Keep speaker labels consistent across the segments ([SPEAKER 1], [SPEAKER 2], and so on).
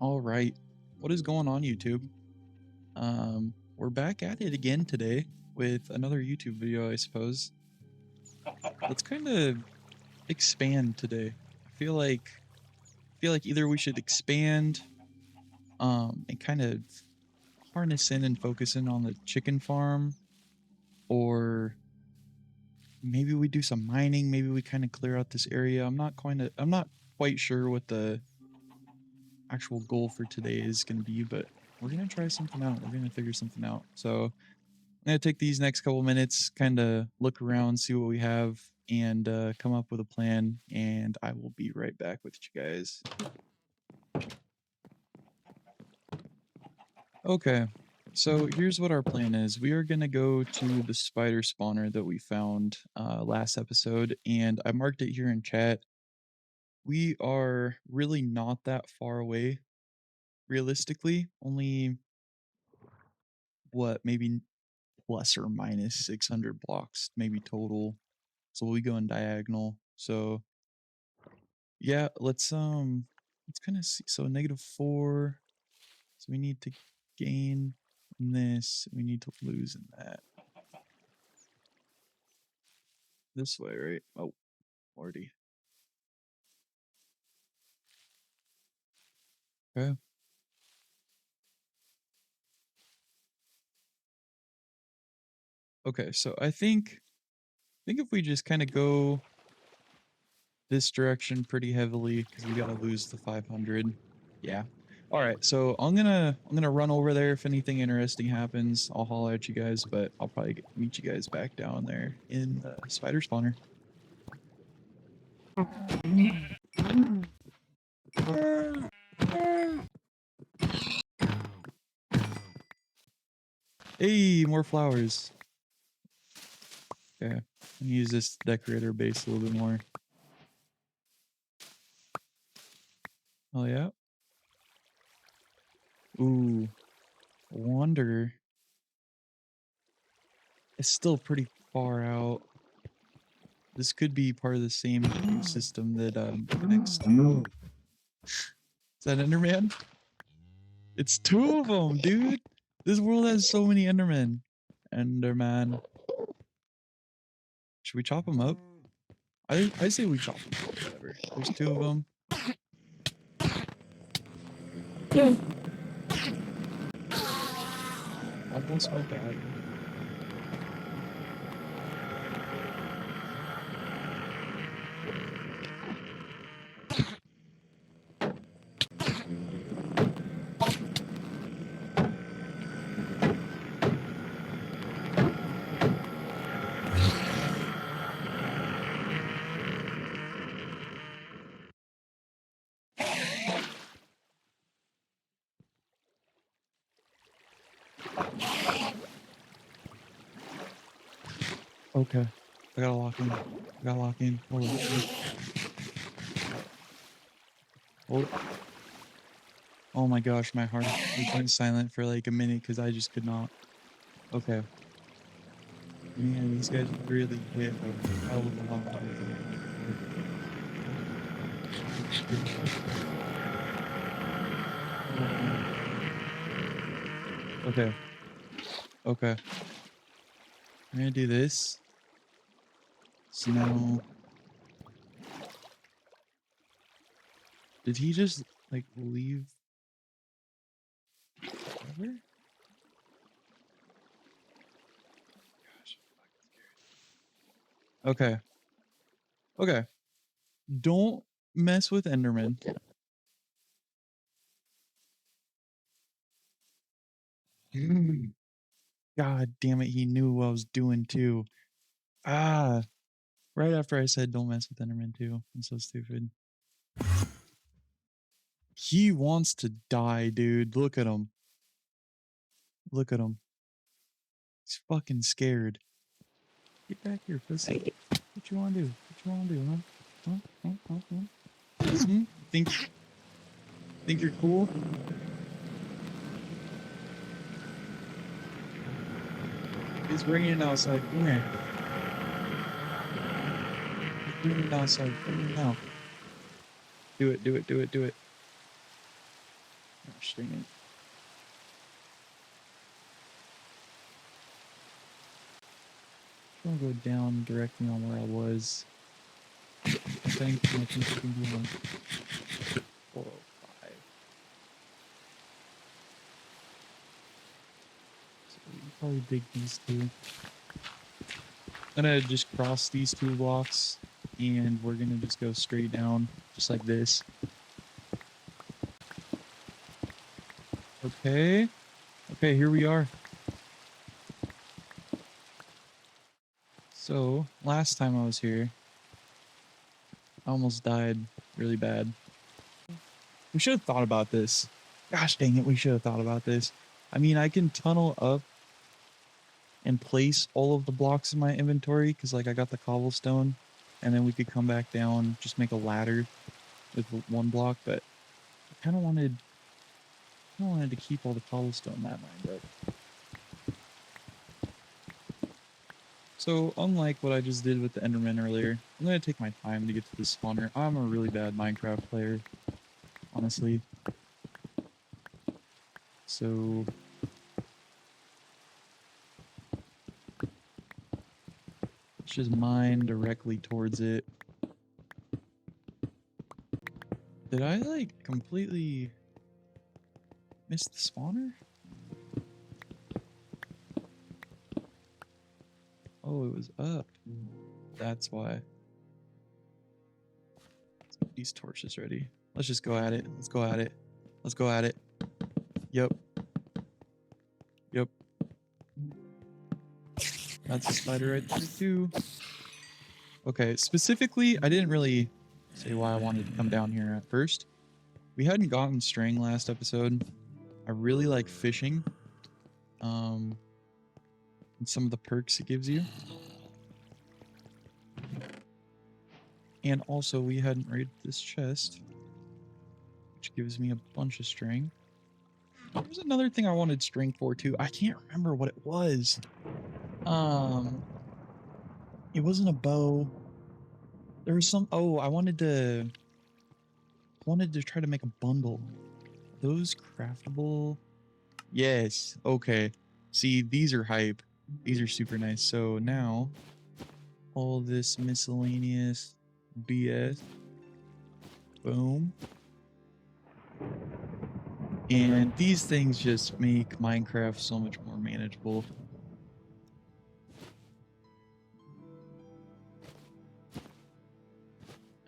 [SPEAKER 1] All right. What is going on, YouTube? We're back at it again today with another YouTube video, I suppose. Let's kind of expand today. I feel like either we should expand and kind of harness in and focus in on the chicken farm, or maybe we do some mining, maybe we kind of clear out this area. I'm not quite sure what the actual goal for today is going to be, but we're going to try something out. We're going to figure something out. So I'm going to take these next couple minutes, kind of look around, see what we have, and come up with a plan, and I will be right back with you guys. Okay, so here's what our plan is. We are going to go to the spider spawner that we found last episode, and I marked it here in chat. We are really not that far away, realistically, only what, maybe plus or minus 600 blocks, maybe total. So we go in diagonal. So yeah, let's kind of see. So -4. So we need to gain in this. We need to lose in that. This way, right? Oh, already. Okay. Okay, so I think if we just kind of go this direction pretty heavily, because we gotta lose the 500. Yeah. All right, so I'm gonna run over there. If anything interesting happens, I'll holler at you guys, but I'll probably meet you guys back down there in the spider spawner. Hey, more flowers. Okay, I'm gonna use this decorator base a little bit more. Oh yeah. Ooh, wonder. It's still pretty far out. This could be part of the same system that connects to. Is that Enderman? It's 2 of them, dude. This world has so many Endermen. Enderman. Should we chop them up? I say we chop them up. Whatever. There's 2 of them. Almost my bad. Okay. I gotta lock in. Hold on. Hold. Oh my gosh, my heart went silent for like a minute because I just could not. Okay. Man, these guys really hit a hell of a lot. Okay. Okay. I'm gonna do this. So now, did he just like leave? Forever? Gosh, I'm fucking scared. Okay. Okay. Don't mess with Enderman. God damn it, he knew what I was doing too. Ah, right after I said don't mess with Enderman too. I'm so stupid. He wants to die, dude. Look at him. Look at him. He's fucking scared. Get back here, pussy. What you want to do? What you want to do, huh? Think you're cool? He's bringing it outside. Come here. He's bringing it outside. Bring it out. Do it. Do it. Do it. Do it. Gosh dang it. I'll go down directly on where I was. I think we can do on 405. So we can probably dig these two. I'm gonna just cross these 2 blocks and we're gonna just go straight down just like this. Okay. Okay, here we are. So last time I was here, I almost died really bad. We should have thought about this. Gosh dang it, we should have thought about this. I mean, I can tunnel up and place all of the blocks in my inventory because like I got the cobblestone and then we could come back down, just make a ladder with 1 block, but I kind of wanted to keep all the cobblestone that mined up. So unlike what I just did with the Enderman earlier, I'm going to take my time to get to this spawner. I'm a really bad Minecraft player, honestly. So let's just mine directly towards it. Did I like completely miss the spawner? Oh, it was up. That's why. Let's get these torches ready. Let's just go at it. Let's go at it. Let's go at it. Yep. Yep. That's a spider right there too. Okay, specifically, I didn't really say why I wanted to come down here at first. We hadn't gotten string last episode. I really like fishing. And some of the perks it gives you. And also we hadn't raided this chest, which gives me a bunch of string. There was another thing I wanted string for too. I can't remember what it was. It wasn't a bow. There was some, oh, I wanted to try to make a bundle. Those craftable? Yes. Okay. See, these are hype. These are super nice. So now all this miscellaneous BS. Boom. And these things just make Minecraft so much more manageable.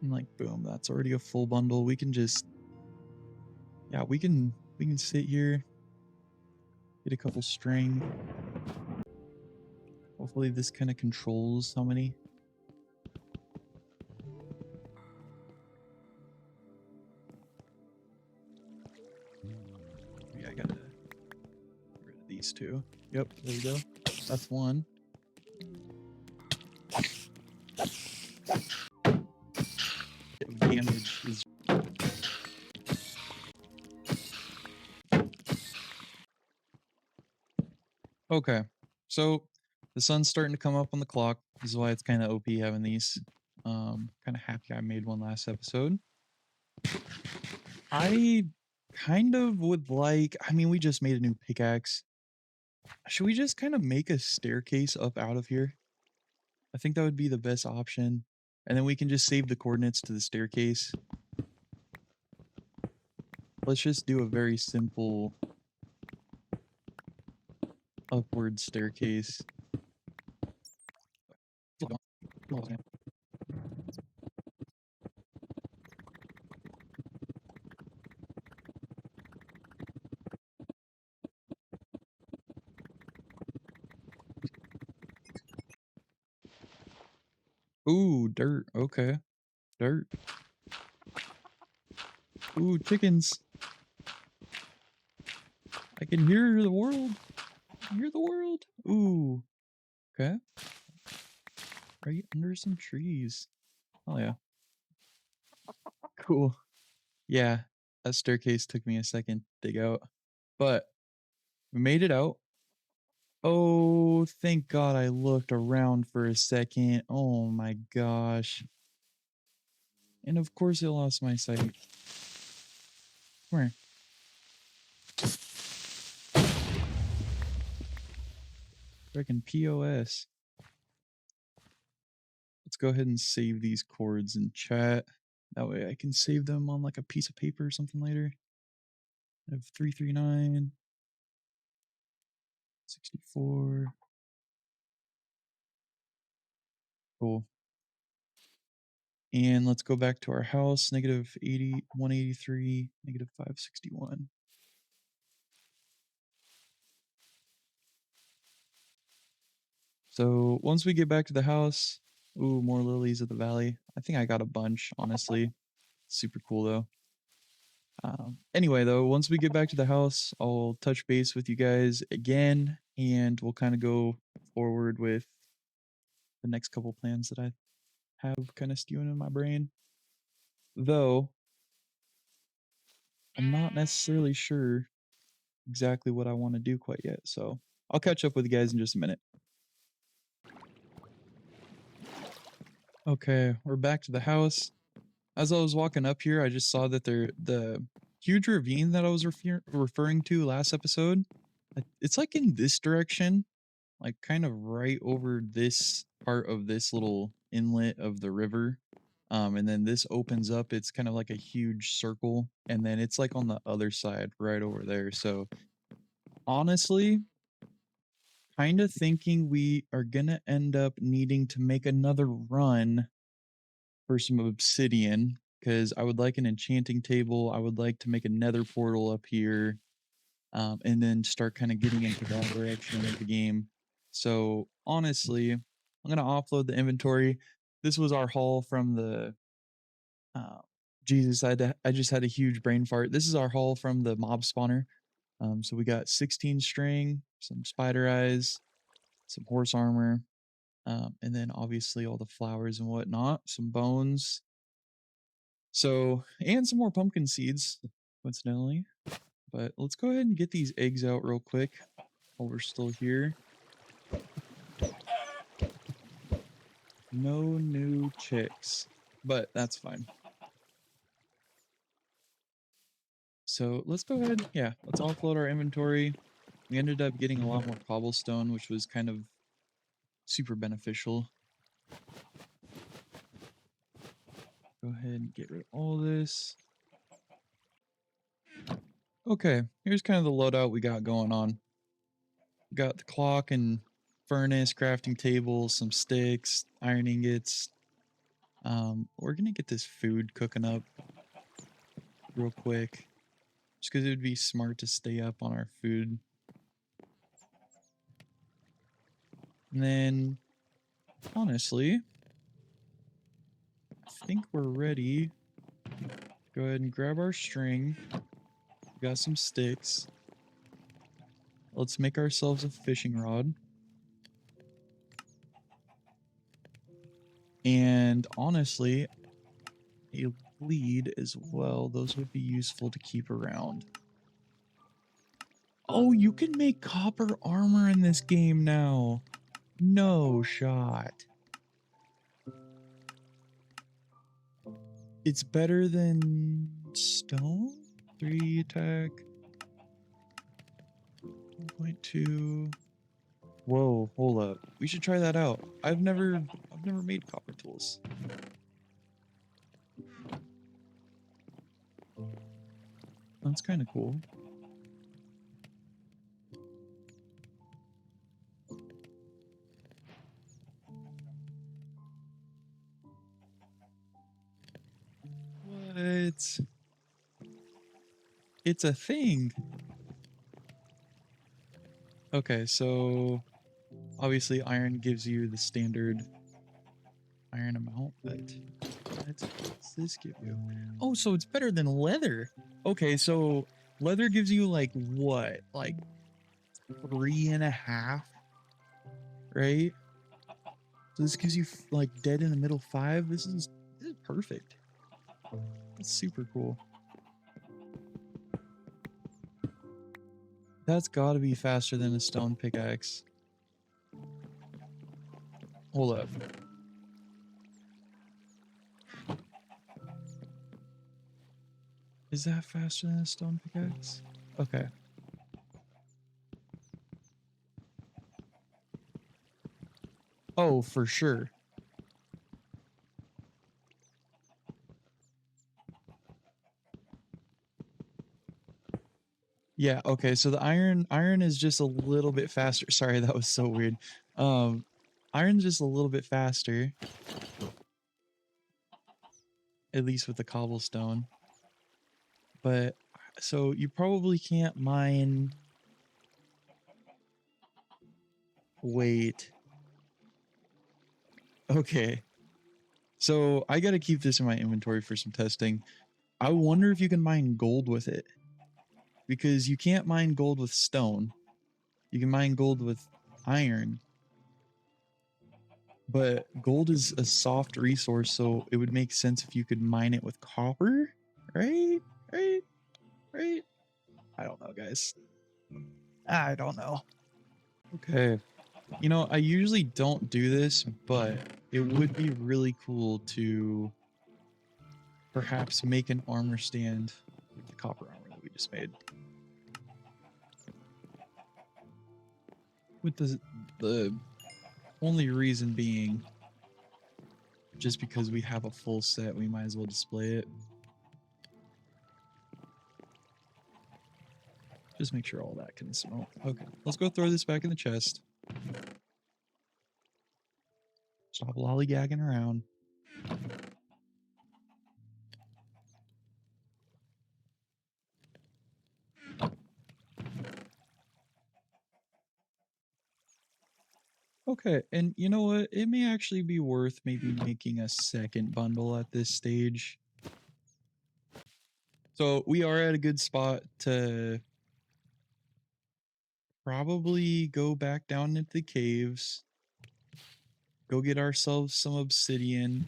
[SPEAKER 1] And like, boom, that's already a full bundle. We can just, yeah, we can sit here, get a couple string. Hopefully this kind of controls how many. Yeah, I gotta get rid of these 2. Yep, there we go. That's 1. Damage is okay. So the sun's starting to come up on the clock. This is why it's kind of OP having these. Kind of happy I made one last episode. I kind of would like, I mean, we just made a new pickaxe. Should we just kind of make a staircase up out of here? I think that would be the best option. And then we can just save the coordinates to the staircase. Let's just do a very simple upward staircase. Ooh, dirt. Okay. Dirt. Ooh, chickens. I can hear the world. I can hear the world. Ooh. Okay. Right under some trees. Oh, yeah. Cool. Yeah. That staircase took me a second to dig out. But we made it out. Oh, thank God I looked around for a second. Oh my gosh. And of course it lost my sight. Come here. Freaking POS. Let's go ahead and save these chords in chat. That way I can save them on like a piece of paper or something later. I have 339, 64. Cool. And let's go back to our house. Negative 80, 183, negative 561. So once we get back to the house, ooh, more lilies of the valley. I think I got a bunch, honestly. Super cool though. Anyway, though, once we get back to the house, I'll touch base with you guys again, and we'll kind of go forward with the next couple plans that I have kind of stewing in my brain. Though, I'm not necessarily sure exactly what I want to do quite yet, so I'll catch up with you guys in just a minute. Okay, we're back to the house. As I was walking up here, I just saw that the huge ravine that I was referring to last episode, it's like in this direction, like kind of right over this part of this little inlet of the river. And then this opens up, it's kind of like a huge circle, and then it's like on the other side right over there. So honestly, kind of thinking we are gonna end up needing to make another run for some obsidian, because I would like an enchanting table. I would like to make a nether portal up here, and then start kind of getting into that direction of the game. So honestly, I'm gonna offload the inventory. This was our haul from the. Uh, Jesus, I just had a huge brain fart. This is our haul from the mob spawner. So we got 16 string, some spider eyes, some horse armor, and then obviously all the flowers and whatnot, some bones. So, and some more pumpkin seeds, coincidentally. But let's go ahead and get these eggs out real quick while we're still here. No new chicks, but that's fine. So let's go ahead. Yeah, let's offload our inventory. We ended up getting a lot more cobblestone, which was kind of super beneficial. Go ahead and get rid of all this. Okay, here's kind of the loadout we got going on. We got the clock and furnace, crafting table, some sticks, iron ingots. We're gonna get this food cooking up real quick, just because it would be smart to stay up on our food. And then, honestly, I think we're ready. Go ahead and grab our string. We got some sticks. Let's make ourselves a fishing rod. And honestly, a lead as well. Those would be useful to keep around. Oh, you can make copper armor in this game now. No shot. It's better than stone? 3 attack. 1.2. Whoa, hold up. We should try that out. I've never made copper tools. That's kind of cool. What? It's a thing. Okay, so obviously iron gives you the standard iron amount, but what does this give you? Oh, so it's better than leather. Okay, so leather gives you like what? Like 3.5, right? So this gives you like dead in the middle 5. This is perfect. That's super cool. That's gotta be faster than a stone pickaxe. Hold up. Is that faster than a stone pickaxe? Okay. Oh, for sure. Yeah, okay, so the iron is just a little bit faster. Sorry, that was so weird. Um, Iron's just a little bit faster, at least with the cobblestone. But so you probably can't mine. Wait. Okay. So I gotta keep this in my inventory for some testing. I wonder if you can mine gold with it. Because you can't mine gold with stone. You can mine gold with iron. But gold is a soft resource, so it would make sense if you could mine it with copper, right? Right? Right? I don't know, guys. I don't know. Okay. You know, I usually don't do this, but it would be really cool to perhaps make an armor stand with the copper armor that we just made. With the only reason being just because we have a full set, we might as well display it. Just make sure all that can smoke. Okay, let's go throw this back in the chest. Stop lollygagging around. Okay, and you know what? It may actually be worth maybe making a second bundle at this stage. So we are at a good spot to probably go back down into the caves, go get ourselves some obsidian.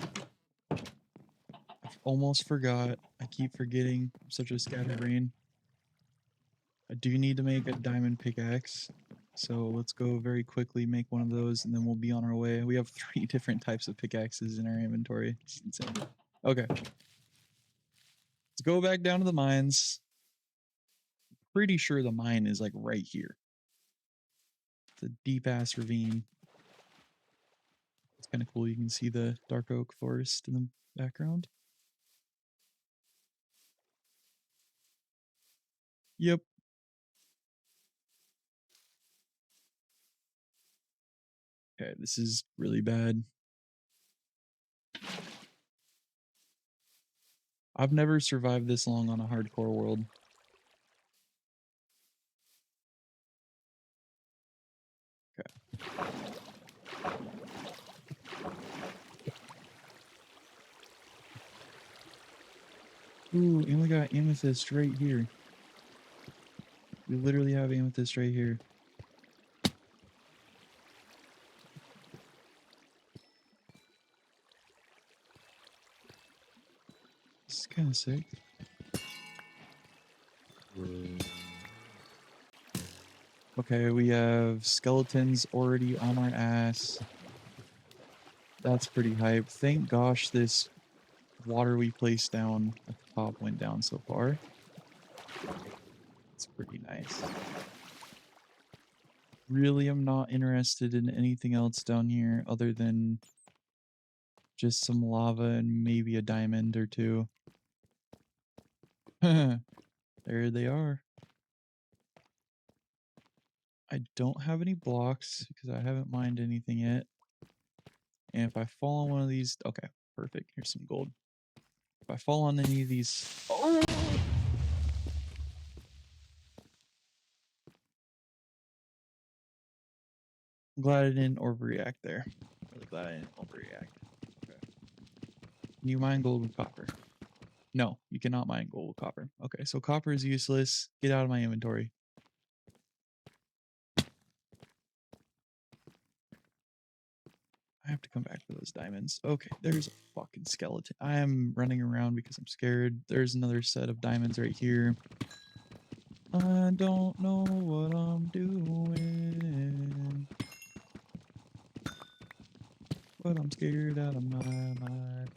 [SPEAKER 1] I almost forgot. I keep forgetting. I'm such a scatterbrain. I do need to make a diamond pickaxe. So let's go very quickly make one of those and then we'll be on our way. We have 3 different types of pickaxes in our inventory. It's insane. Okay. Let's go back down to the mines. Pretty sure the mine is like right here. It's a deep ass ravine. It's kind of cool. You can see the dark oak forest in the background. Yep. Okay, this is really bad. I've never survived this long on a hardcore world. Okay. Ooh, and we got amethyst right here. We literally have amethyst right here. This is kind of sick. Okay, we have skeletons already on our ass. That's pretty hype. Thank gosh this water we placed down at the top went down so far. It's pretty nice. Really am not interested in anything else down here other than just some lava and maybe a diamond or two. There they are. I don't have any blocks because I haven't mined anything yet. And if I fall on one of these, okay, perfect. Here's some gold. If I fall on any of these, oh! I'm glad I didn't overreact there. Really glad I didn't overreact. Okay. Can you mine gold with copper? No, you cannot mine gold with copper. Okay, so copper is useless. Get out of my inventory. I have to come back for those diamonds. Okay, there's a fucking skeleton. I am running around because I'm scared. There's another set of diamonds right here. I don't know what I'm doing, but I'm scared out of my mind.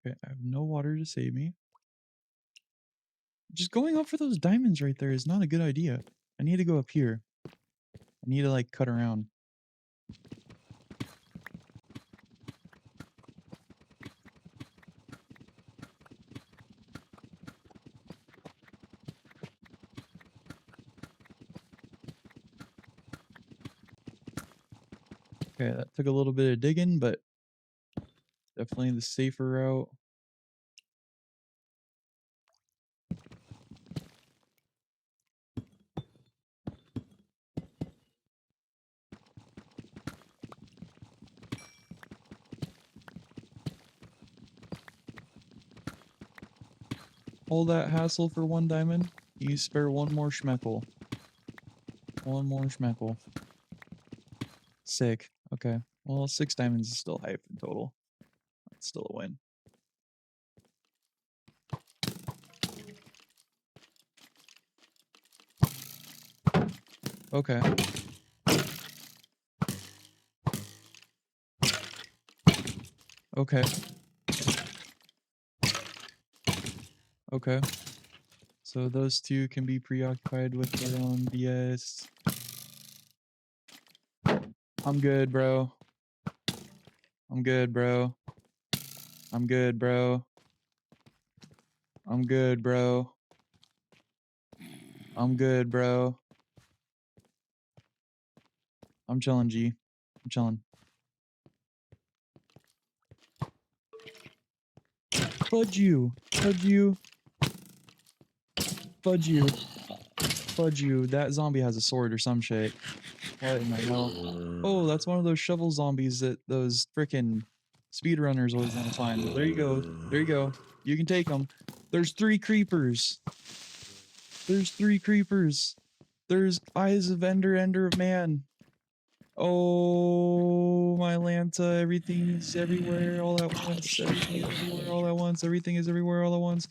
[SPEAKER 1] Okay, I have no water to save me. Just going up for those diamonds right there is not a good idea. I need to go up here. I need to like cut around. Okay, that took a little bit of digging, but definitely the safer route. All that hassle for 1 diamond? You spare 1 more schmeckle. 1 more schmeckle. Sick. Okay. Well, 6 diamonds is still hype in total. That's still a win. Okay. Okay. Okay. So those 2 can be preoccupied with their own BS. I'm good, bro. I'm good, bro. I'm good, bro. I'm good, bro. I'm good, bro. I'm chilling, G. I'm chilling. Fudge you. Fudge you. Fudge you. Fudge you. That zombie has a sword or some shit. What in the hell? Oh, that's one of those shovel zombies that those frickin' speedrunners always want to find. There you go. There you go. You can take them. There's 3 creepers. There's 3 creepers. There's eyes of Ender of Man. Oh, my Lanta, everything is everywhere all at once. Everything is everywhere all at once. Everything is everywhere all at once.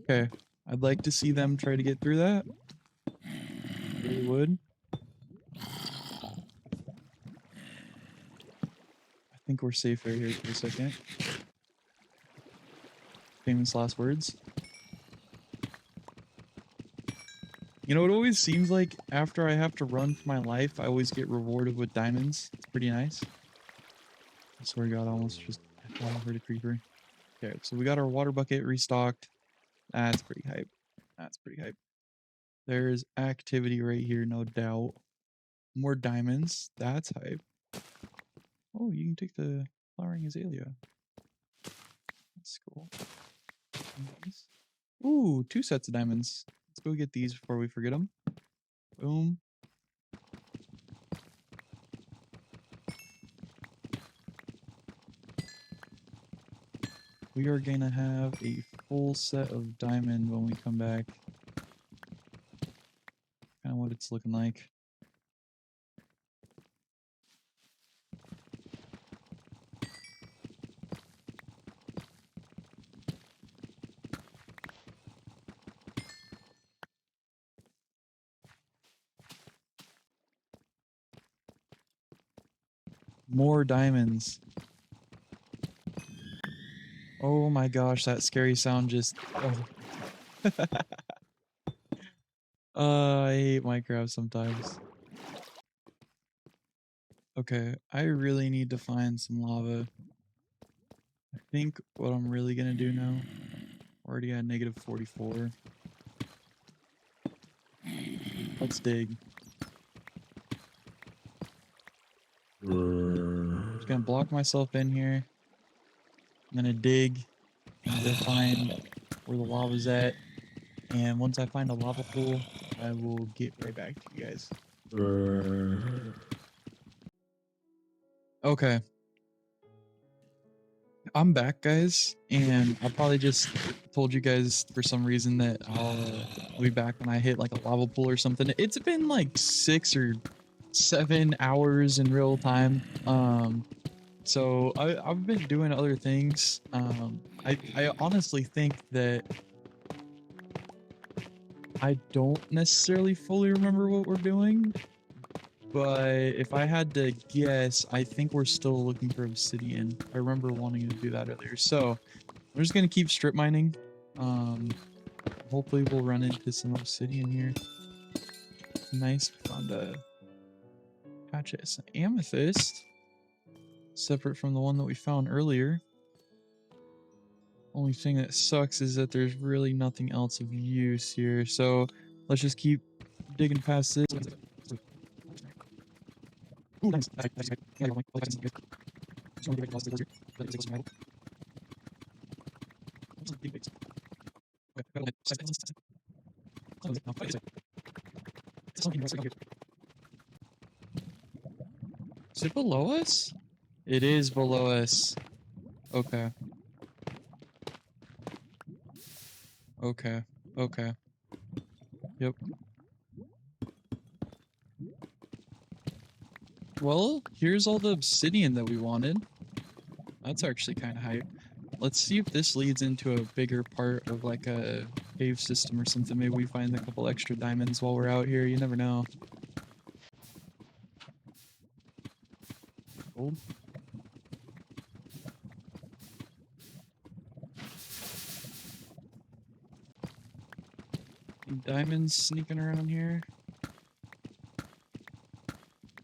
[SPEAKER 1] Okay, I'd like to see them try to get through that. Really would. I think we're safe right here for a second. Famous last words. You know, it always seems like after I have to run for my life, I always get rewarded with diamonds. It's pretty nice. I swear to God, I almost just heard a creeper. Okay, so we got our water bucket restocked. That's pretty hype. That's pretty hype. There's activity right here, no doubt. More diamonds. That's hype. Oh, you can take the flowering azalea. That's cool. Nice. Ooh, 2 sets of diamonds. Let's go get these before we forget them. Boom. We are gonna have a full set of diamond when we come back. Kind of what it's looking like. More diamonds. Oh my gosh, that scary sound just... Oh. I hate Minecraft sometimes. Okay, I really need to find some lava. I think what I'm really gonna do now... Already at negative 44. Let's dig. Just gonna block myself in here. I'm gonna dig. I'm gonna find where the lava's at. And once I find a lava pool, I will get right back to you guys. Okay. I'm back, guys, and I probably just told you guys for some reason that I'll be back when I hit like a lava pool or something. It's been like 6 or 7 hours in real time. So I've been doing other things. I honestly think that I don't necessarily fully remember what we're doing, but if I had to guess, I think we're still looking for obsidian. I remember wanting to do that earlier. So I'm just gonna keep strip mining. Hopefully we'll run into some obsidian here. Nice, we found a patch of some amethyst. Separate from the one that we found earlier. Only thing that sucks is that there's really nothing else of use here. So let's just keep digging past this. Ooh, nice. Is it below us? It is below us. Okay. Okay. Okay. Yep. Well, here's all the obsidian that we wanted. That's actually kind of hype. Let's see if this leads into a bigger part of like a cave system or something. Maybe we find a couple extra diamonds while we're out here. You never know. Gold. Any diamonds sneaking around here?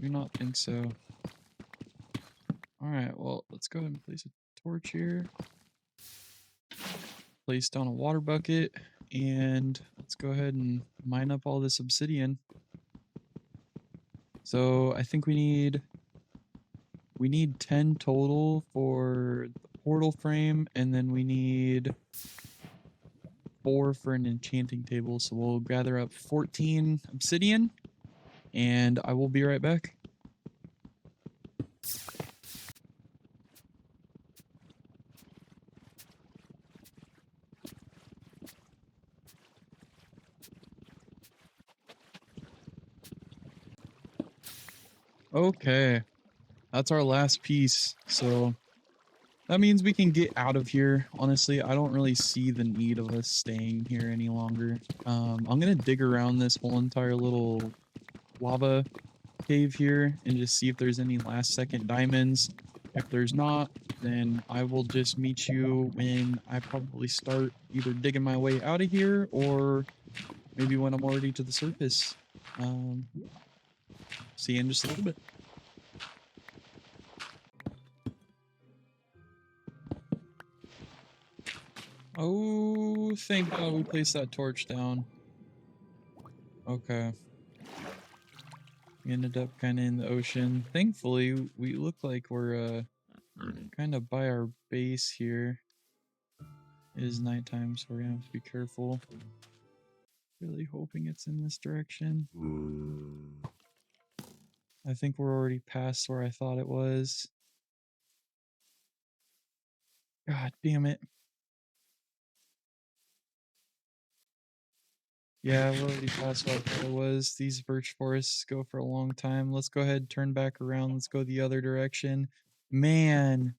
[SPEAKER 1] Do not think so. Alright, well, let's go ahead and place a torch here. Place down a water bucket, and let's go ahead and mine up all this obsidian. So I think we need 10 total for the portal frame, and then we need 4 for an enchanting table. So we'll gather up 14 obsidian, and I will be right back. Okay, that's our last piece. So that means we can get out of here. Honestly, I don't really see the need of us staying here any longer. I'm gonna dig around this whole entire little lava cave here and just see if there's any last second diamonds. If there's not, then I will just meet you when I probably start either digging my way out of here or maybe when I'm already to the surface. See you in just a little bit. Oh, thank God we placed that torch down. Okay. We ended up kind of in the ocean. Thankfully, we look like we're kind of by our base here. It is nighttime, so we're gonna have to be careful. Really hoping it's in this direction. I think we're already past where I thought it was. God damn it. Yeah, we're already past what I thought it was. These birch forests go for a long time. Let's go ahead, turn back around. Let's go the other direction. Man,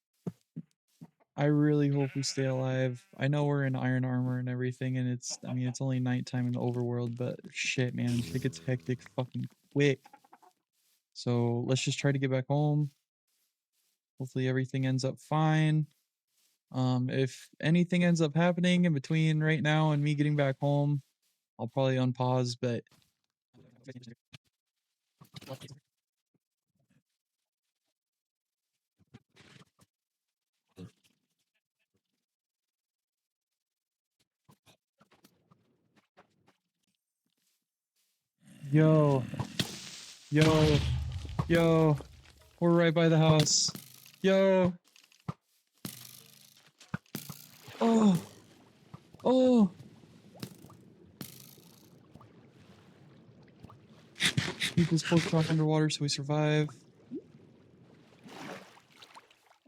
[SPEAKER 1] I really hope we stay alive. I know we're in iron armor and everything, and I mean, it's only nighttime in the overworld, but shit, man, it gets hectic fucking quick. So let's just try to get back home. Hopefully everything ends up fine. If anything ends up happening in between right now and me getting back home, I'll probably unpause, but yo, yo, yo, we're right by the house. Yo. Oh. Oh. Keep this pork chop underwater so we survive.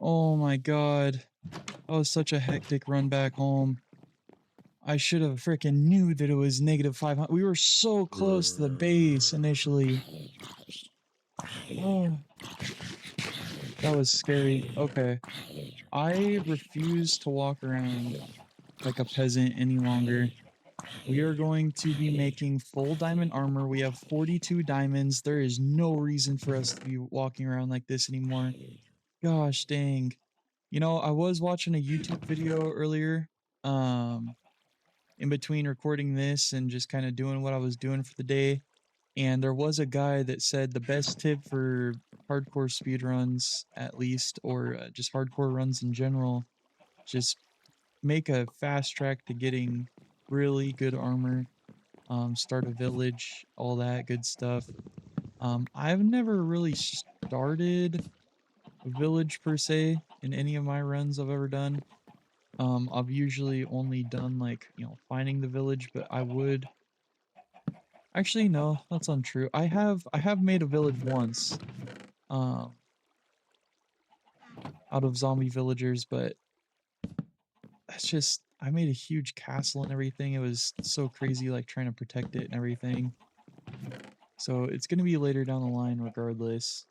[SPEAKER 1] Oh my God. That was such a hectic run back home. I should have freaking knew that it was negative 500. We were so close to the base initially. Oh, that was scary. Okay. I refuse to walk around like a peasant any longer. We are going to be making full diamond armor. We have 42 diamonds. There is no reason for us to be walking around like this anymore. Gosh dang. You know, I was watching a YouTube video earlier, in between recording this and just kind of doing what I was doing for the day. And there was a guy that said the best tip for hardcore speedruns, at least, or just hardcore runs in general, just make a fast track to getting really good armor, start a village, all that good stuff. I've never really started a village per se in any of my runs I've ever done. I've usually only done like, finding the village, but I would actually no, that's untrue. I have made a village once, um, out of zombie villagers, but that's just I made a huge castle and everything. It was so crazy, like trying to protect it and everything. So it's gonna be later down the line regardless.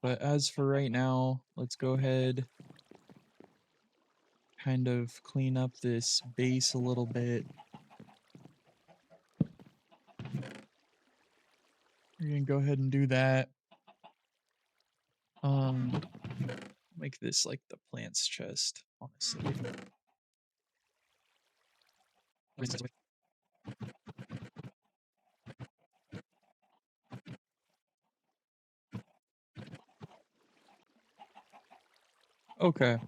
[SPEAKER 1] But as for right now, let's go ahead, kind of clean up this base a little bit. We're gonna go ahead and do that. Um, make this like the plants chest, honestly. Okay,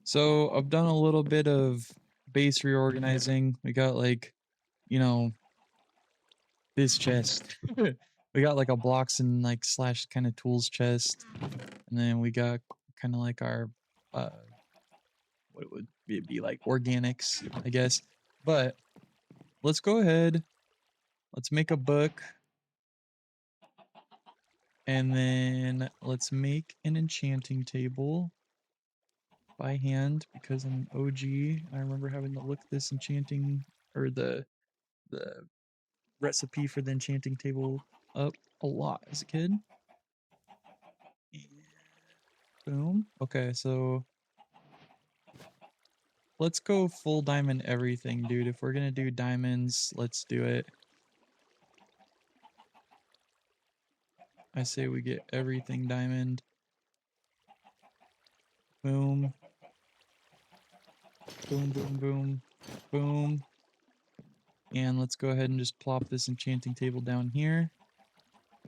[SPEAKER 1] so I've done a little bit of base reorganizing. We got like, you know, this chest. We got like a blocks and like slash kind of tools chest, and then we got kind of like our uh what would it be like organics, I guess. But let's go ahead. Let's make a book, and then let's make an enchanting table by hand because I'm an OG. I remember having to look this enchanting or the recipe for the enchanting table up a lot as a kid. Boom. Okay, so let's go full diamond everything, dude. If we're gonna do diamonds, let's do it. I say we get everything diamond. Boom. Boom, boom, boom. Boom. And let's go ahead and just plop this enchanting table down here.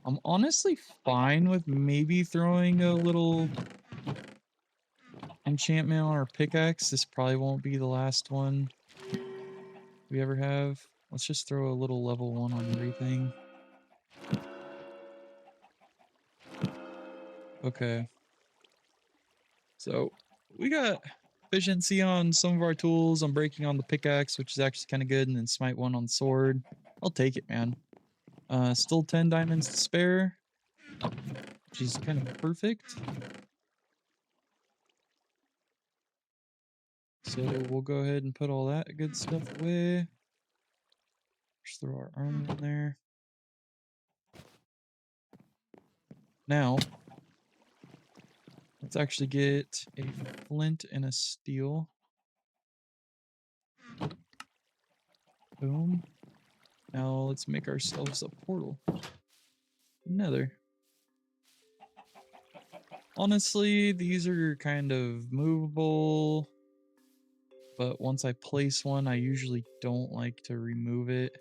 [SPEAKER 1] I'm honestly fine with maybe throwing a little enchantment on our pickaxe. This probably won't be the last one we ever have. Let's just throw a little level 1 on everything. Okay. So we got efficiency on some of our tools. I'm breaking on the pickaxe, which is actually kind of good, and then smite 1 on the sword. I'll take it, man. Still 10 diamonds to spare, which is kind of perfect. So we'll go ahead and put all that good stuff away. Just throw our armor in there. Now, let's actually get a flint and a steel. Boom. Now let's make ourselves a portal. Nether. Honestly, these are kind of movable, but once I place one, I usually don't like to remove it.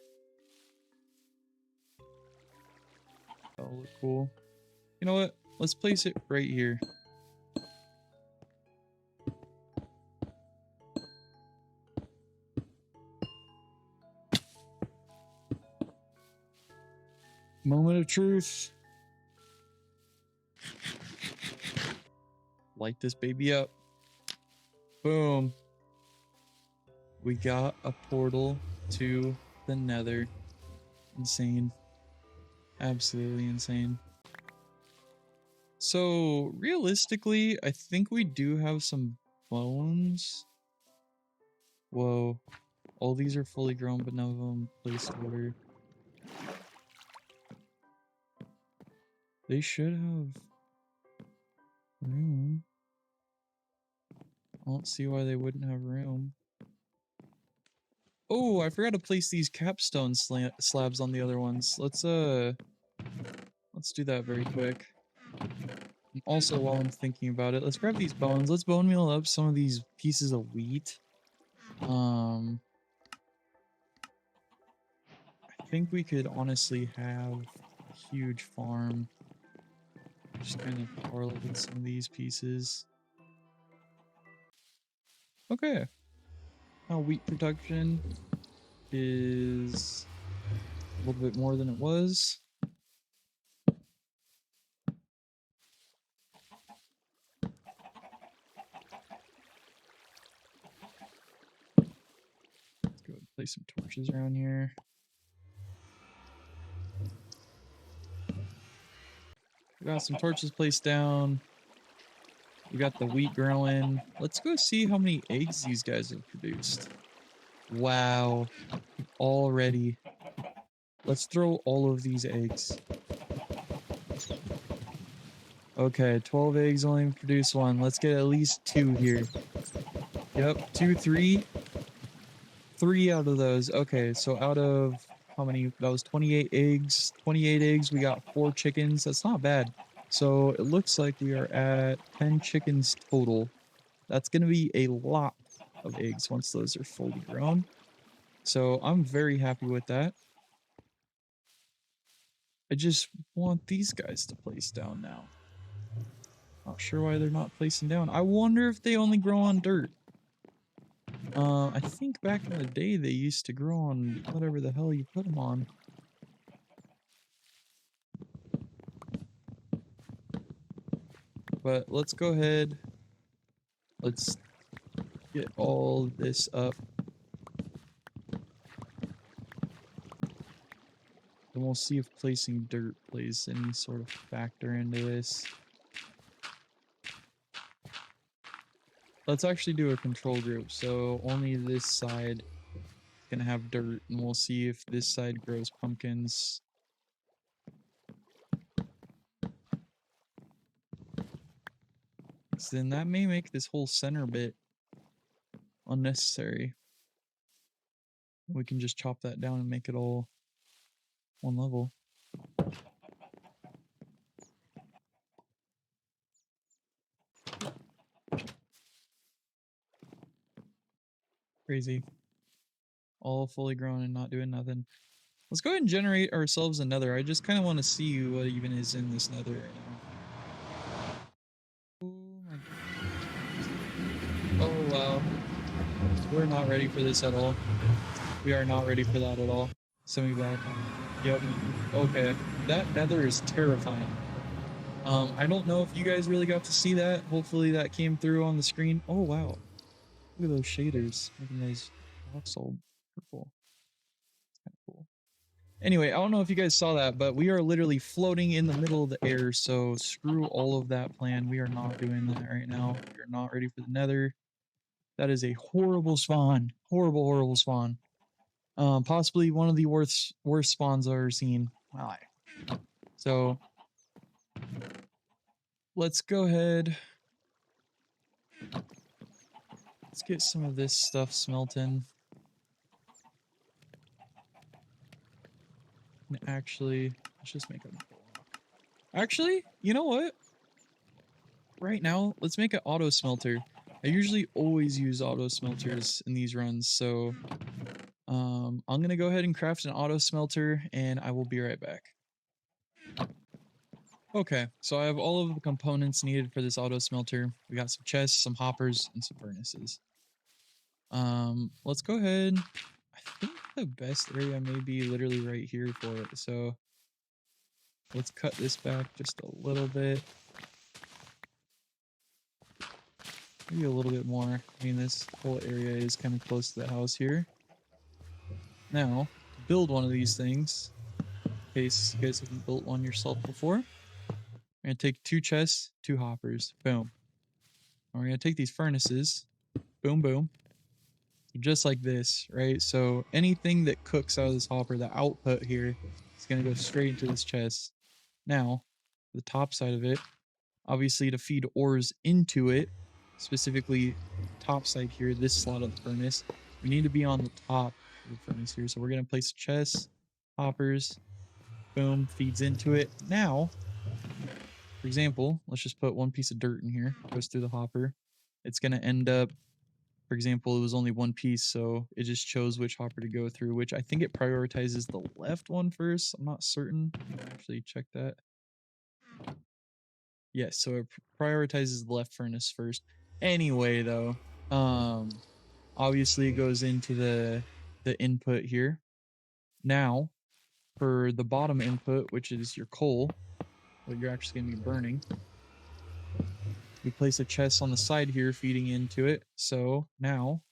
[SPEAKER 1] That'll look cool. You know what? Let's place it right here. Moment of truth. Light this baby up. Boom. We got a portal to the Nether. Insane. Absolutely insane. So, realistically, I think we do have some bones. Whoa. All these are fully grown, but none of them placed order. They should have room. I don't see why they wouldn't have room. Oh, I forgot to place these capstone slabs on the other ones. Let's do that very quick. And also, while I'm thinking about it, let's grab these bones. Let's bone meal up some of these pieces of wheat. I think we could honestly have a huge farm. Just kind of power level some of these pieces. Okay. Now wheat production is a little bit more than it was. Let's go and place some torches around here. We got some torches placed down. We got the wheat growing. Let's go see how many eggs these guys have produced. Wow. Already. Let's throw all of these eggs. Okay, 12 eggs only produce one. Let's get at least 2 here. Yep, 2, 3. 3 out of those. Okay, so out of how many? That was 28 eggs. 28 eggs, we got 4 chickens. That's not bad. So it looks like we are at 10 chickens total. That's going to be a lot of eggs once those are fully grown. So I'm very happy with that. I just want these guys to place down now. Not sure why they're not placing down. I wonder if they only grow on dirt. I think back in the day they used to grow on whatever the hell you put them on. But let's go ahead. Let's get all this up. And we'll see if placing dirt plays any sort of factor into this. Let's actually do a control group. So only this side is gonna have dirt, and we'll see if this side grows pumpkins. So then that may make this whole center bit unnecessary. We can just chop that down and make it all one level. Crazy. All fully grown and not doing nothing. Let's go ahead and generate ourselves a nether. I just kind of want to see what even is in this nether right now. Oh my god. Oh wow. We're not ready for this at all. We are not ready for that at all. Send me back. Yep. Okay. That nether is terrifying. I don't know if you guys really got to see that. Hopefully that came through on the screen. Oh wow. Look at those shaders. Making those rocks all purple. It's kind of cool. Anyway, I don't know if you guys saw that, but we are literally floating in the middle of the air, so screw all of that plan. We are not doing that right now. We are not ready for the nether. That is a horrible spawn. Horrible, horrible spawn. Possibly one of the worst spawns I've ever seen. Wow. So let's go ahead. Let's get some of this stuff smelting. And actually, let's just make a block. Actually, you know what? Right now, let's make an auto smelter. I usually always use auto smelters in these runs, so I'm gonna go ahead and craft an auto smelter, and I will be right back. Okay, so I have all of the components needed for this auto smelter. We got some chests, some hoppers, and some furnaces. Let's go ahead. I think the best area may be literally right here for it, so let's cut this back just a little bit. Maybe a little bit more. I mean, this whole area is kind of close to the house here. Now, to build one of these things, in case you guys haven't built one yourself before, we're going to take 2 chests, 2 hoppers, boom. And we're going to take these furnaces, boom, boom, just like this, right? So anything that cooks out of this hopper, the output here, is going to go straight into this chest. Now, the top side of it, obviously to feed ores into it, specifically top side here, this slot of the furnace, we need to be on the top wood furnace here. So we're gonna place chests, hoppers, boom, feeds into it. Now, for example, let's just put one piece of dirt in here, goes through the hopper. It's gonna end up, for example, it was only one piece, so it just chose which hopper to go through, which I think it prioritizes the left one first. I'm not certain. Actually check that. Yes, so it prioritizes the left furnace first. Anyway, though, obviously it goes into the input here. Now, for the bottom input, which is your coal, what you're actually going to be burning, we place a chest on the side here feeding into it. So now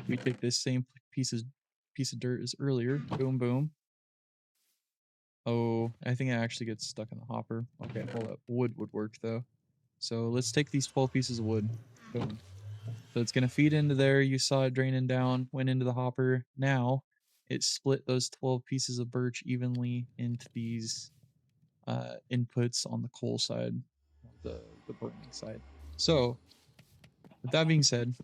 [SPEAKER 1] we take this same piece of dirt as earlier. Boom, boom. Oh, I think it actually gets stuck in the hopper. Okay, hold up. Wood would work though. So let's take these 12 pieces of wood. Boom. So it's going to feed into there. You saw it draining down, went into the hopper. Now it split those 12 pieces of birch evenly into these inputs on the coal side, the burning side. So with that being said,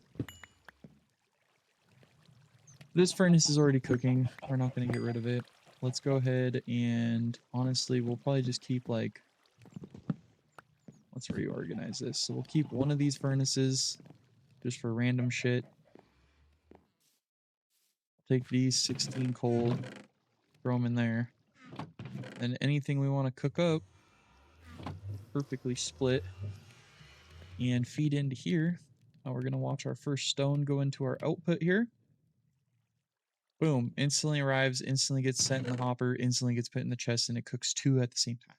[SPEAKER 1] this furnace is already cooking. We're not going to get rid of it. Let's go ahead and honestly, we'll probably just keep like, let's reorganize this. So we'll keep one of these furnaces just for random shit. Take these 16 coal, throw them in there. And anything we want to cook up, perfectly split and feed into here. Now we're going to watch our first stone go into our output here. Boom, instantly arrives, instantly gets set in the hopper, instantly gets put in the chest, and it cooks 2 at the same time.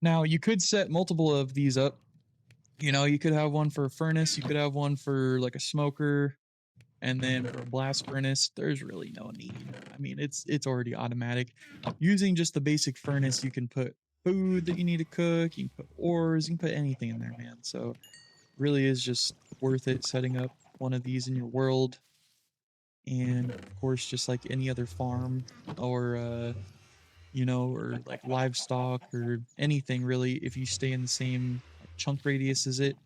[SPEAKER 1] Now, you could set multiple of these up. You know, you could have one for a furnace, you could have one for like a smoker, and then for a blast furnace, there's really no need. I mean, it's already automatic. Using just the basic furnace, you can put food that you need to cook, you can put ores, you can put anything in there, man. So really is just worth it setting up one of these in your world. And of course, just like any other farm or you know, or like livestock or anything really, if you stay in the same chunk radius as it,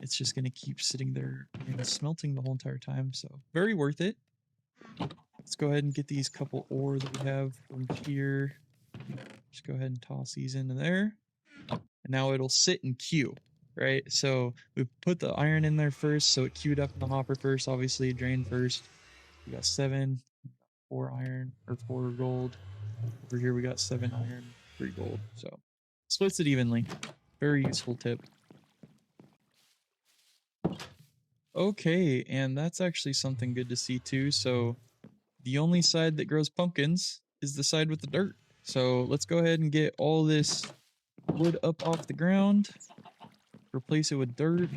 [SPEAKER 1] it's just gonna keep sitting there and smelting the whole entire time. So very worth it. Let's go ahead and get these couple ore that we have from here. Just go ahead and toss these into there. And now it'll sit in queue, right? So we put the iron in there first, so it queued up in the hopper first, obviously drained first. We got 7, 4 iron, or 4 gold. Over here we got 7 iron, 3 gold. So splits it evenly. Very useful tip. Okay, and that's actually something good to see too. So the only side that grows pumpkins is the side with the dirt. So let's go ahead and get all this wood up off the ground, replace it with dirt,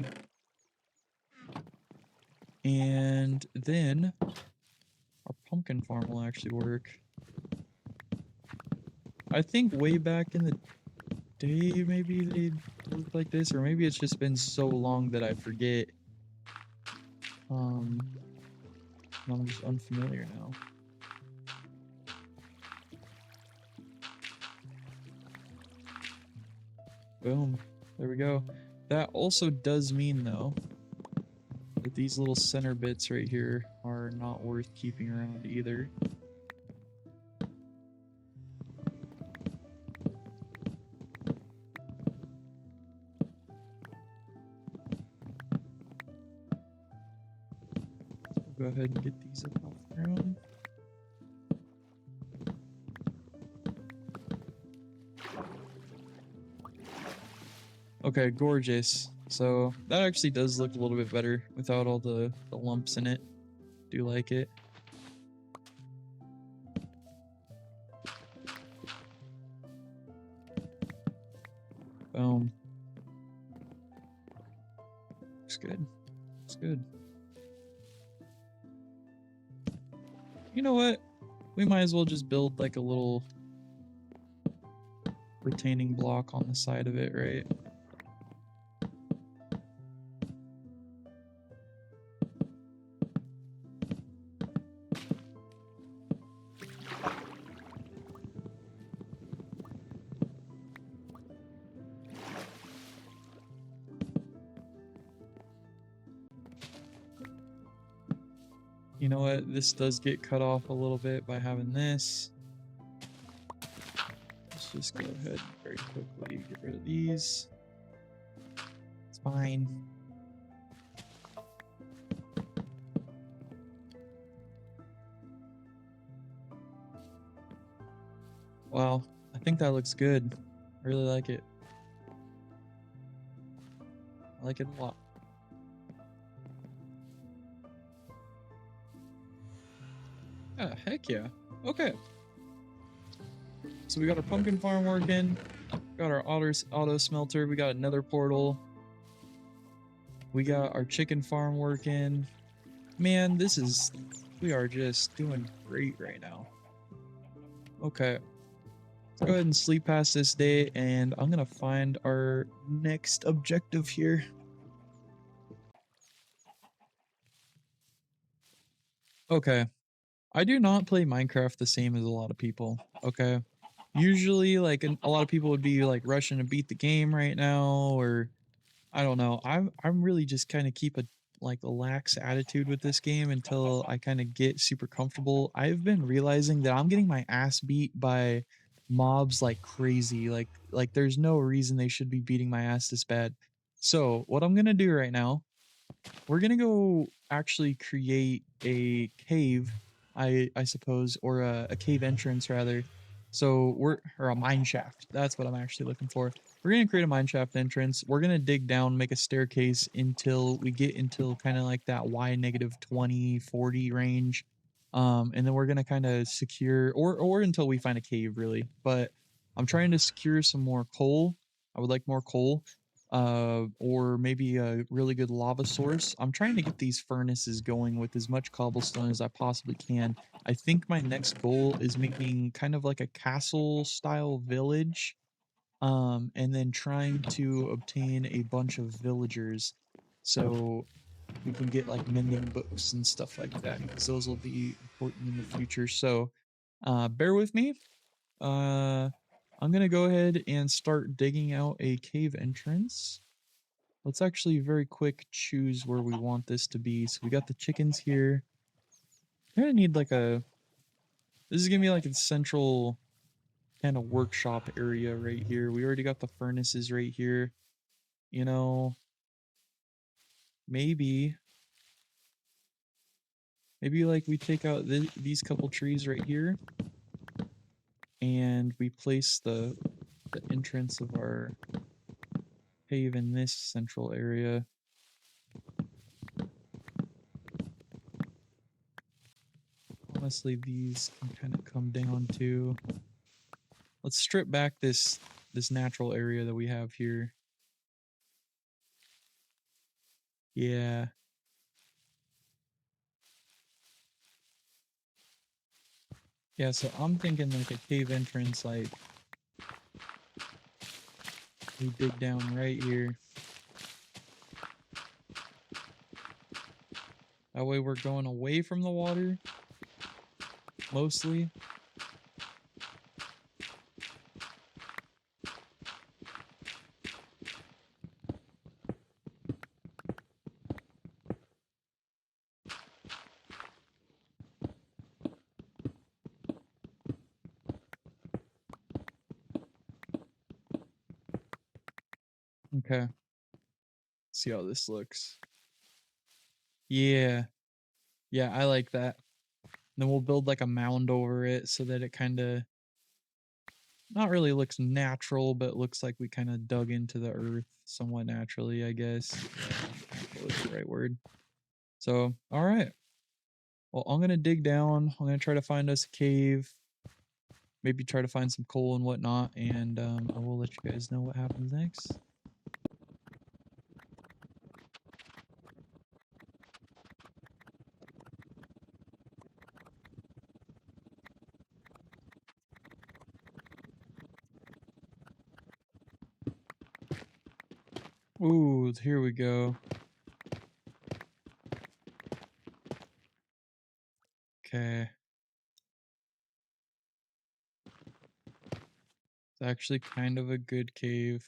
[SPEAKER 1] and then our pumpkin farm will actually work. I think way back in the day, maybe they looked like this, or maybe it's just been so long that I forget. I'm just unfamiliar now. Boom. There we go. That also does mean, though, that these little center bits right here are not worth keeping around either. Go ahead and get these up off the ground. Okay, gorgeous. So that actually does look a little bit better without all the lumps in it. Do like it. Boom. Looks good. Looks good. You know what? We might as well just build like a little retaining block on the side of it, right? You know what? This does get cut off a little bit by having this. Let's just go ahead and very quickly get rid of these. It's fine. Wow, I think that looks good. I really like it. I like it a lot. Yeah, heck yeah. Okay. So we got our pumpkin farm working. Got our auto smelter. We got another portal. We got our chicken farm working. Man, we are just doing great right now. Okay. Let's go ahead and sleep past this day, and I'm gonna find our next objective here. Okay. I do not play Minecraft the same as a lot of people. Okay. Usually, like, a lot of people would be like rushing to beat the game right now, or I don't know. I'm really just kind of keep a like a lax attitude with this game until I kind of get super comfortable. I've been realizing that I'm getting my ass beat by mobs like crazy. Like there's no reason they should be beating my ass this bad. So, what I'm going to do right now, we're going to go actually create a cave, I suppose, or a cave entrance rather. So or a mine shaft. That's what I'm actually looking for. We're gonna create a mine shaft entrance. We're gonna dig down, make a staircase until we get into kind of like that Y negative 20, 40 range. And then we're gonna kind of secure or until we find a cave really. But I'm trying to secure some more coal. I would like more coal. Or maybe a really good lava source. I'm trying to get these furnaces going with as much cobblestone as I possibly can. I think my next goal is making kind of like a castle style village, and then trying to obtain a bunch of villagers so we can get like mending books and stuff like that, because those will be important in the future. So bear with me. uh I'm gonna go ahead and start digging out a cave entrance. Let's actually very quick choose where we want this to be. So we got the chickens here. I kind of need like this is gonna be like a central kind of workshop area right here. We already got the furnaces right here. You know, maybe, maybe like we take out these couple trees right here and we place the entrance of our cave in this central area. Honestly, these can kind of come down too. Let's strip back this natural area that we have here. Yeah. Yeah, so I'm thinking like a cave entrance, like we dig down right here. That way we're going away from the water, mostly. Okay. See how this looks. Yeah. Yeah, I like that. Then we'll build like a mound over it so that it kind of not really looks natural, but looks like we kind of dug into the earth somewhat naturally, I guess. What's the right word? So, all right. Well, I'm gonna dig down. I'm gonna try to find us a cave. Maybe try to find some coal and whatnot, and I will let you guys know what happens next. Ooh, here we go. Okay. It's actually kind of a good cave.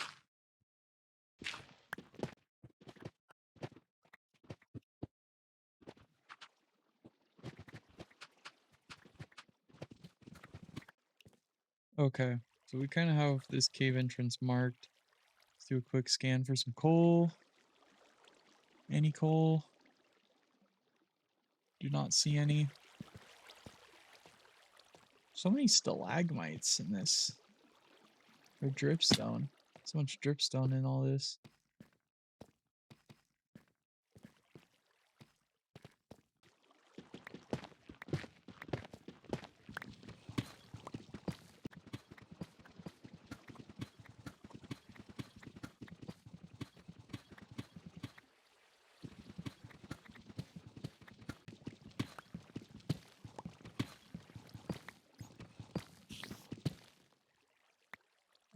[SPEAKER 1] Okay, so we kind of have this cave entrance marked. Let's do a quick scan for some coal. Any coal? Do not see any. So many stalagmites in this. Or dripstone. So much dripstone in all this.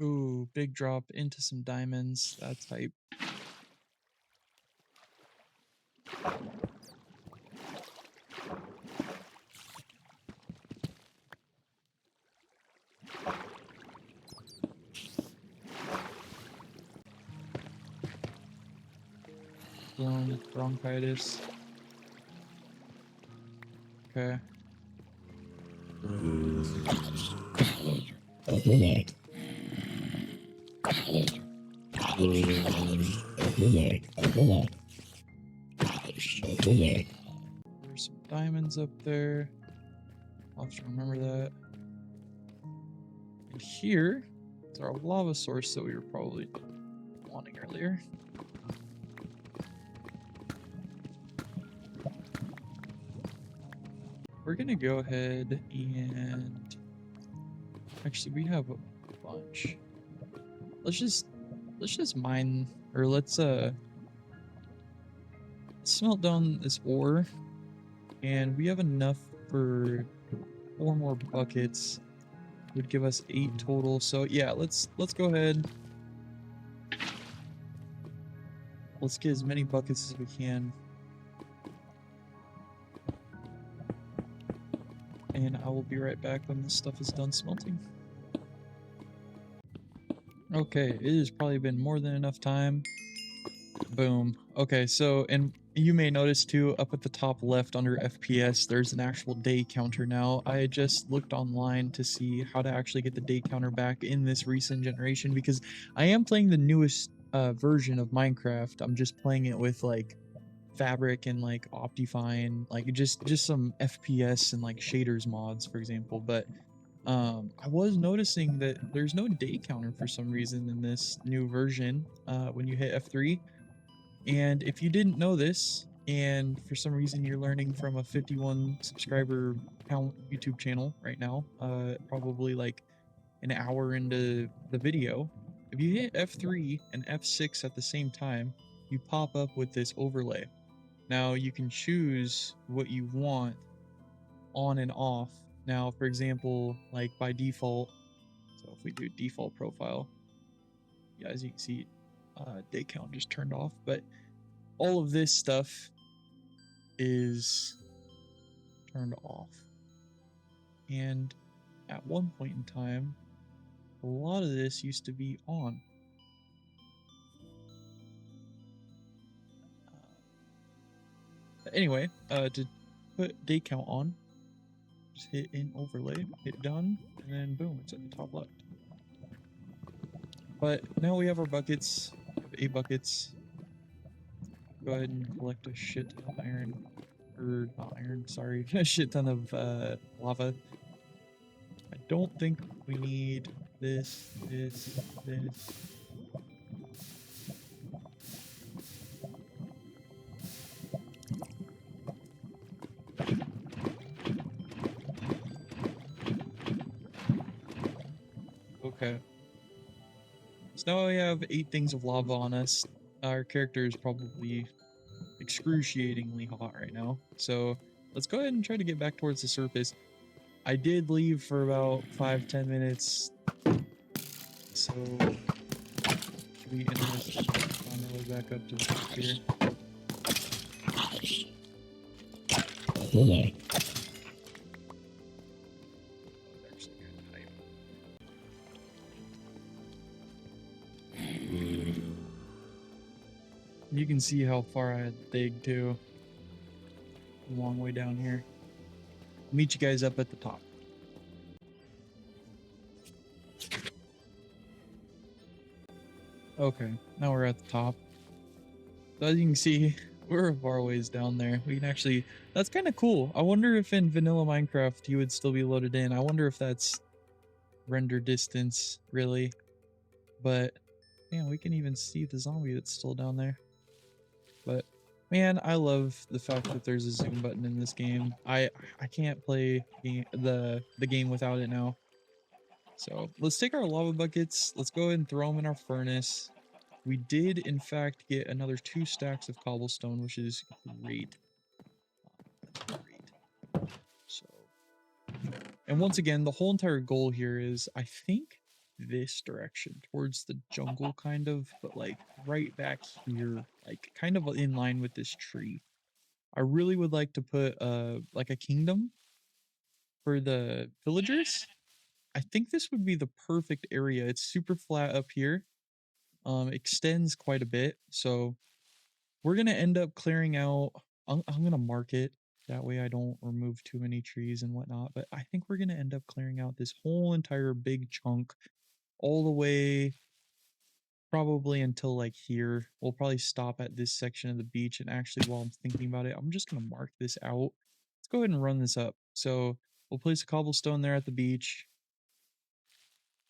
[SPEAKER 1] Ooh, big drop into some diamonds. That's hype. Bronchitis. Okay. There's some diamonds up there. I'll have to remember that. And here is our lava source that we were probably wanting earlier. We're gonna go ahead and actually we have a bunch. Let's just mine, or let's smelt down this ore, and we have enough for 4 more buckets. Would give us 8 total. So yeah, let's go ahead. Let's get as many buckets as we can. And I will be right back when this stuff is done smelting. Okay, it has probably been more than enough time. Boom. Okay, so, and you may notice too, up at the top left under FPS, there's an actual day counter now. I just looked online to see how to actually get the day counter back in this recent generation, because I am playing the newest version of Minecraft. I'm just playing it with like Fabric and like Optifine, like just some FPS and like shaders mods, for example. But I was noticing that there's no day counter for some reason in this new version when you hit F3. And if you didn't know this, and for some reason you're learning from a 51 subscriber count YouTube channel right now, probably like an hour into the video, if you hit F3 and F6 at the same time, you pop up with this overlay. Now you can choose what you want on and off. Now, for example, like by default, so if we do default profile, yeah, as you can see, day count just turned off, but all of this stuff is turned off. And at one point in time, a lot of this used to be on. Anyway, to put day count on, just hit in overlay, hit done, and then boom, it's at the top left. But now we have our buckets. We have 8 buckets. Go ahead and collect a shit ton of iron. Or not iron, sorry. A shit ton of lava. I don't think we need this. Okay. So now we have 8 things of lava on us. Our character is probably excruciatingly hot right now. So let's go ahead and try to get back towards the surface. I did leave for about 5-10 minutes. So should be interesting to find our way back up to the top here. You can see how far I had to dig too. A long way down here. Meet you guys up at the top. Okay, now we're at the top. So as you can see, we're a far ways down there. We can actually, that's kind of cool. I wonder if in vanilla Minecraft you would still be loaded in. I wonder if that's render distance, really. But, man, we can even see the zombie that's still down there. But, man, I love the fact that there's a zoom button in this game. I can't play the game without it now. So let's take our lava buckets. Let's go ahead and throw them in our furnace. We did, in fact, get another 2 stacks of cobblestone, which is great. Great. So, and once again, the whole entire goal here is, I think, this direction towards the jungle, kind of, but like right back here, like kind of in line with this tree. I really would like to put like a kingdom for the villagers. I think this would be the perfect area. It's super flat up here. Extends quite a bit. So we're gonna end up clearing out. I'm gonna mark it. That way I don't remove too many trees and whatnot. But I think we're gonna end up clearing out this whole entire big chunk all the way probably until like here. We'll probably stop at this section of the beach. And actually, while I'm thinking about it, I'm just gonna mark this out. Let's go ahead and run this up. So we'll place a cobblestone there at the beach.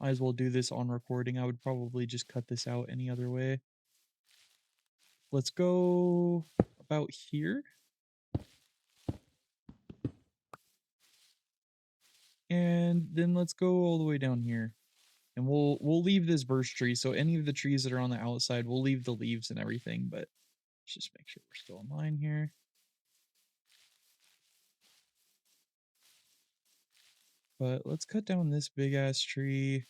[SPEAKER 1] Might as well do this on recording. I would probably just cut this out any other way. Let's go about here. And then let's go all the way down here. And we'll leave this burst tree. So any of the trees that are on the outside, we'll leave the leaves and everything, but let's just make sure we're still in line here. But let's cut down this big ass tree.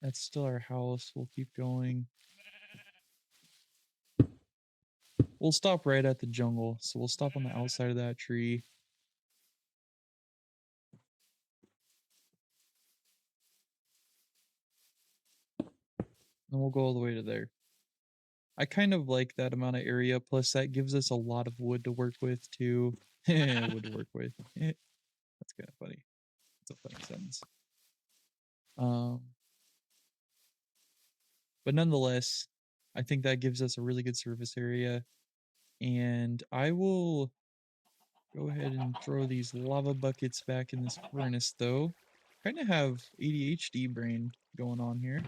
[SPEAKER 1] That's still our house. We'll keep going. We'll stop right at the jungle. So we'll stop on the outside of that tree. And we'll go all the way to there. I kind of like that amount of area. Plus that gives us a lot of wood to work with too. Wood to work with. That's kind of funny. It's a funny sentence. But nonetheless, I think that gives us a really good surface area. And I will go ahead and throw these lava buckets back in this furnace though. Kind of have ADHD brain going on here.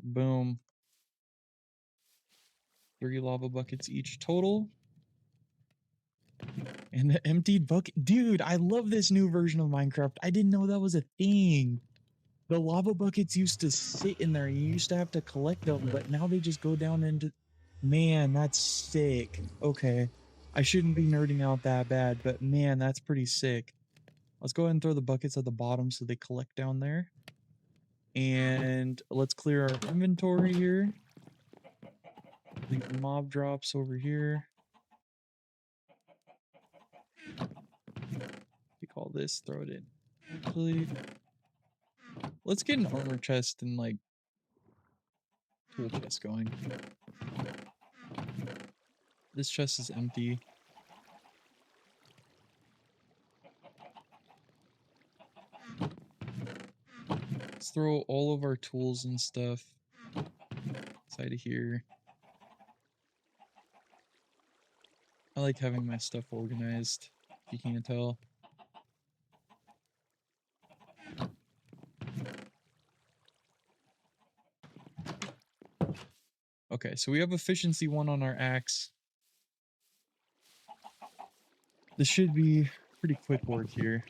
[SPEAKER 1] Boom. 3 lava buckets each total. And the emptied bucket. Dude, I love this new version of Minecraft. I didn't know that was a thing. The lava buckets used to sit in there. You used to have to collect them, but now they just go down into... Man, that's sick. Okay. I shouldn't be nerding out that bad, but man, that's pretty sick. Let's go ahead and throw the buckets at the bottom so they collect down there. And let's clear our inventory here. Leave mob drops over here. We call this, throw it in. Actually, let's get an armor chest and like tool chest going. This chest is empty. Let's throw all of our tools and stuff inside of here. I like having my stuff organized, if you can't tell. Okay, so we have efficiency 1 on our axe. This should be pretty quick work here.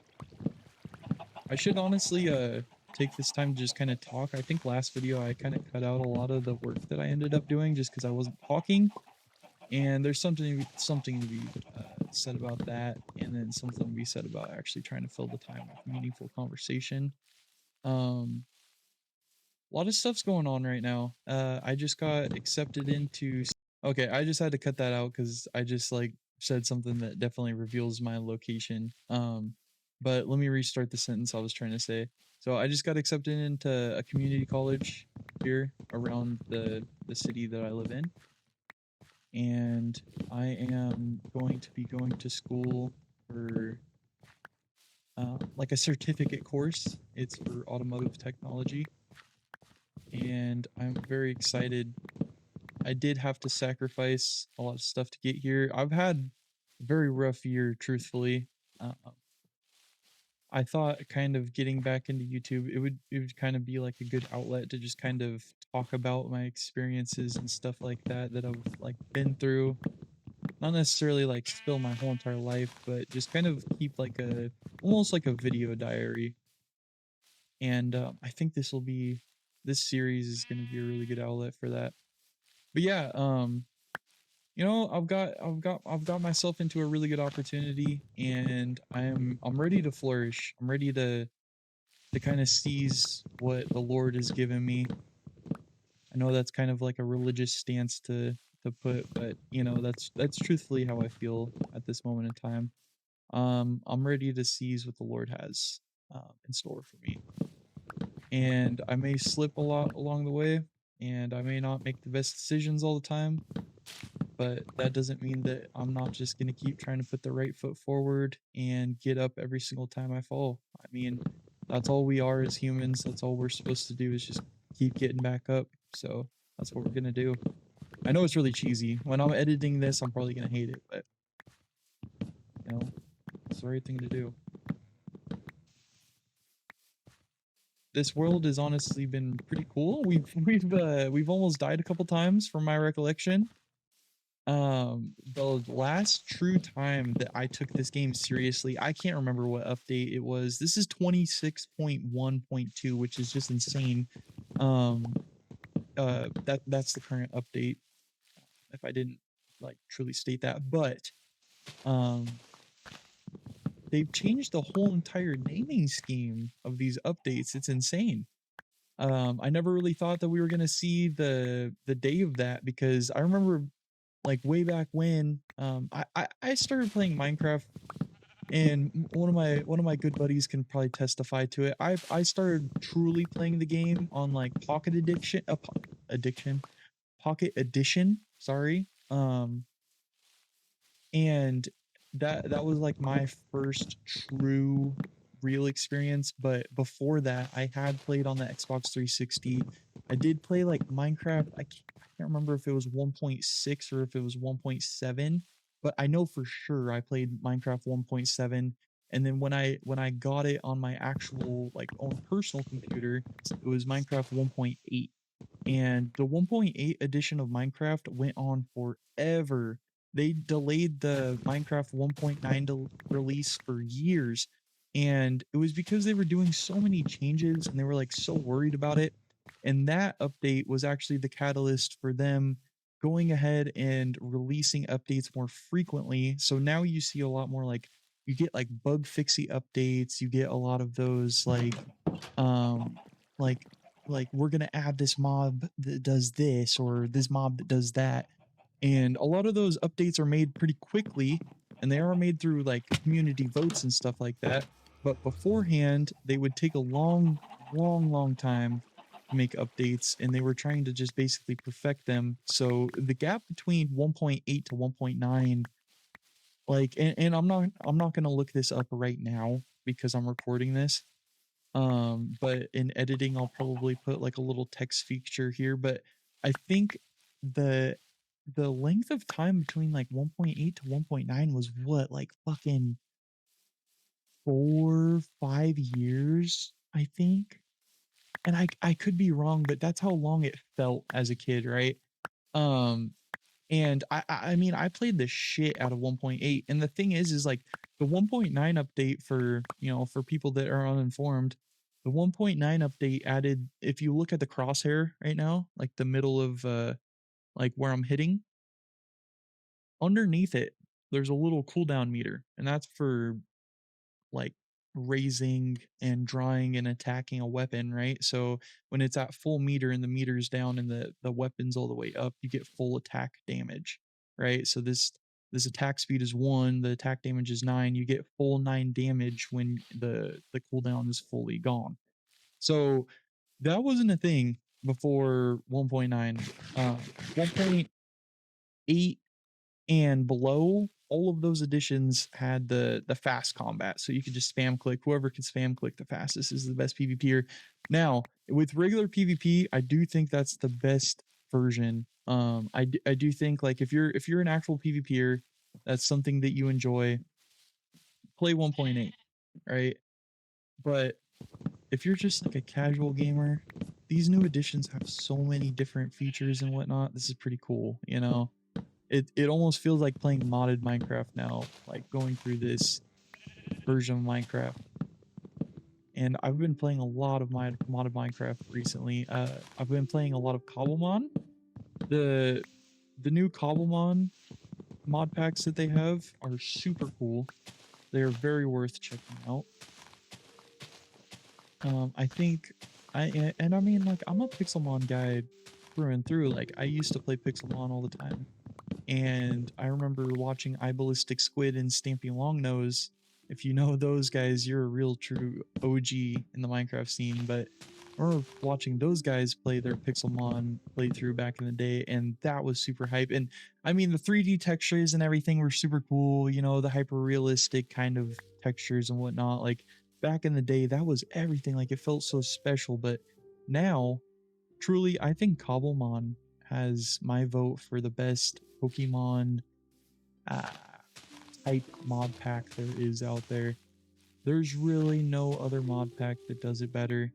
[SPEAKER 1] I should honestly take this time to just kind of talk. I think last video I kind of cut out a lot of the work that I ended up doing just because I wasn't talking. And there's something to be said about that, and then something to be said about actually trying to fill the time with meaningful conversation. A lot of stuff's going on right now. I just got accepted into... Okay, I just had to cut that out because I just like said something that definitely reveals my location. But let me restart the sentence I was trying to say. So I just got accepted into a community college here around the city that I live in. And I am going to be going to school for like a certificate course. It's for automotive technology, and I'm very excited. I did have to sacrifice a lot of stuff to get here. I've had a very rough year, truthfully. Uh, I thought kind of getting back into YouTube, it would kind of be like a good outlet to just kind of talk about my experiences and stuff like that that I've like been through. Not necessarily like spill my whole entire life, but just kind of keep like a almost like a video diary. And I think this series is going to be a really good outlet for that. But yeah, I've got myself into a really good opportunity, and I'm ready to flourish. I'm ready to kind of seize what the Lord has given me. I know that's kind of like a religious stance to put, but that's truthfully how I feel at this moment in time. I'm ready to seize what the Lord has in store for me, and I may slip a lot along the way, and I may not make the best decisions all the time, but that doesn't mean that I'm not just gonna keep trying to put the right foot forward and get up every single time I fall. I mean, that's all we are as humans. That's all we're supposed to do is just keep getting back up. So that's what we're gonna do. I know it's really cheesy. When I'm editing this, I'm probably gonna hate it, but you know, it's the right thing to do. This world has honestly been pretty cool. We've almost died a couple times from my recollection. The last true time that I took this game seriously, I can't remember what update it was. This is 26.1.2, which is just insane. Um, that's the current update. If I didn't like truly state that, but um, they've changed the whole entire naming scheme of these updates. It's insane. I never really thought that we were gonna see the day of that because I remember like way back when I started playing Minecraft, and one of my good buddies can probably testify to it. I started truly playing the game on like Pocket Edition, sorry. And that was like my first true real experience, but before that I had played on the Xbox 360. I did play like Minecraft. I can't remember if it was 1.6 or if it was 1.7, but I know for sure I played Minecraft 1.7. And then when I got it on my actual like own personal computer, it was Minecraft 1.8, and the 1.8 edition of Minecraft went on forever. They delayed the Minecraft 1.9 release for years, and it was because they were doing so many changes and they were like so worried about it. And that update was actually the catalyst for them going ahead and releasing updates more frequently. So now you see a lot more like you get like bug fixy updates, you get a lot of those um like we're gonna add this mob that does this or this mob that does that. And a lot of those updates are made pretty quickly, and they are made through like community votes and stuff like that. But beforehand, they would take a long time to make updates, and they were trying to just basically perfect them. So the gap between 1.8 to 1.9, like, and I'm not gonna look this up right now because I'm recording this, but in editing I'll probably put like a little text feature here, but I think the the length of time between like 1.8 to 1.9 was what, like fucking 4 5 years, I think. And I could be wrong, but that's how long it felt as a kid, right? um and I mean, I played the shit out of 1.8, and the thing is like the 1.9 update, for people that are uninformed, the 1.9 update added, if you look at the crosshair right now, like the middle of like where I'm hitting, underneath it, there's a little cooldown meter, and that's for like raising and drawing and attacking a weapon, right? So when it's at full meter and the meter's down and the weapon's all the way up, you get full attack damage, right? So this attack speed is 1, the attack damage is 9. You get full 9 damage when the cooldown is fully gone. So that wasn't a thing before 1.9. 1.8 and below, all of those editions had the fast combat, so you could just spam click. Whoever can spam click the fastest is the best PvPer. Now, with regular PvP, I do think that's the best version. I do think like if you're an actual PvPer, that's something that you enjoy, play 1.8, right? But if you're just like a casual gamer, these new editions have so many different features and whatnot. This is pretty cool, you know? It almost feels like playing modded Minecraft now, like going through this version of Minecraft. And I've been playing a lot of my modded Minecraft recently. I've been playing a lot of Cobblemon. The the new Cobblemon mod packs that they have are super cool. They're very worth checking out. I think I mean like I'm a Pixelmon guy through and through. Like I used to play Pixelmon all the time. And I remember watching iBallistic Squid and Stampy Longnose. If you know those guys, you're a real true OG in the Minecraft scene. But I remember watching those guys play their Pixelmon playthrough back in the day, and that was super hype. And I mean, the 3D textures and everything were super cool. You know, the hyper realistic kind of textures and whatnot. Like back in the day, that was everything. Like it felt so special. But now, truly, I think Cobblemon has my vote for the best Pokemon uh, type mod pack there is out there. There's really no other mod pack that does it better.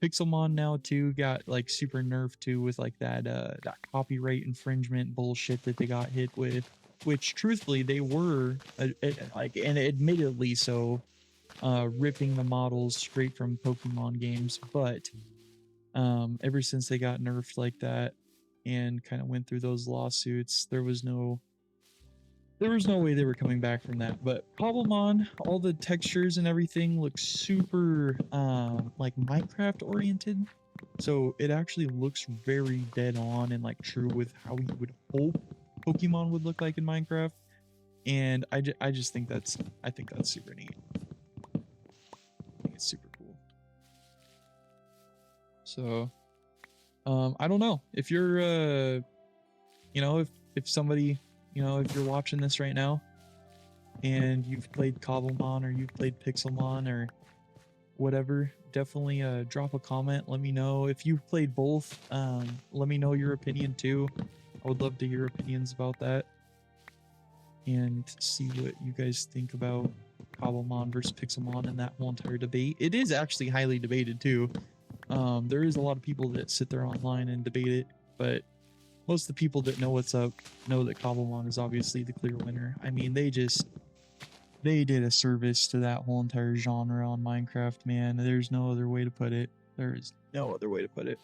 [SPEAKER 1] Pixelmon now too got like super nerfed too with like that copyright infringement bullshit that they got hit with, which truthfully they were like and admittedly so ripping the models straight from Pokemon games, but ever since they got nerfed like that and kind of went through those lawsuits, there was no way they were coming back from that. But Cobblemon, all the textures and everything look super like Minecraft oriented, so it actually looks very dead on and like true with how you would hope Pokemon would look like in Minecraft. And I just think that's super neat. I think it's super cool. So I don't know if you're you know, if somebody, you know, if you're watching this right now and you've played Cobblemon or you've played Pixelmon or whatever, definitely drop a comment. Let me know if you've played both. Let me know your opinion too. I would love to hear opinions about that and see what you guys think about Cobblemon versus Pixelmon and that whole entire debate. It is actually highly debated too. There is a lot of people that sit there online and debate it, but most of the people that know what's up know that Cobblemon is obviously the clear winner. I mean, they did a service to that whole entire genre on Minecraft, man. There's no other way to put it. There is no other way to put it.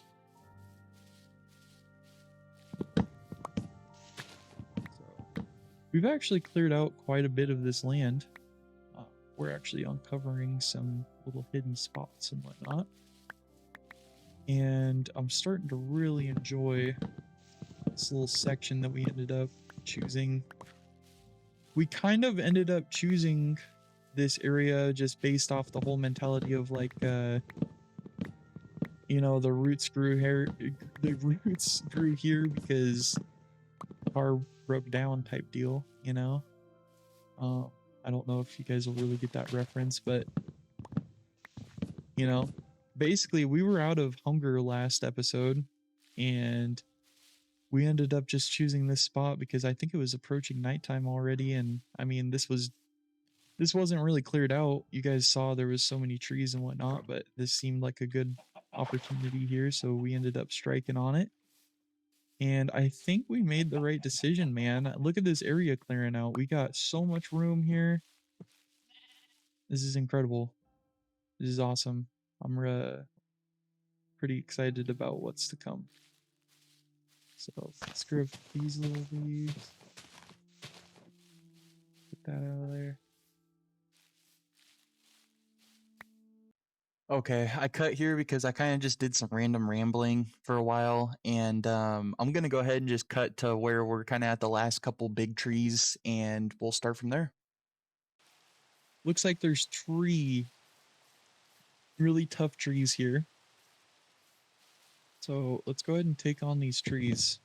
[SPEAKER 1] So, we've actually cleared out quite a bit of this land. We're actually uncovering some little hidden spots and whatnot. And I'm starting to really enjoy this little section that we ended up choosing. We kind of ended up choosing this area just based off the whole mentality of like you know, the roots grew here because the car broke down type deal, you know. I don't know if you guys will really get that reference, but you know, basically we were out of hunger last episode and we ended up just choosing this spot because I think it was approaching nighttime already. And I mean, this wasn't really cleared out. You guys saw there was so many trees and whatnot, but this seemed like a good opportunity here. So we ended up striking on it. And I think we made the right decision, man. Look at this area clearing out. We got so much room here. This is incredible. This is awesome. I'm pretty excited about what's to come. So let's grab these little leaves. Get that out of there. Okay, I cut here because I kind of just did some random rambling for a while, and I'm gonna go ahead and just cut to where we're kind of at the last couple big trees, and we'll start from there. Looks like there's 3 really tough trees here. So let's go ahead and take on these trees.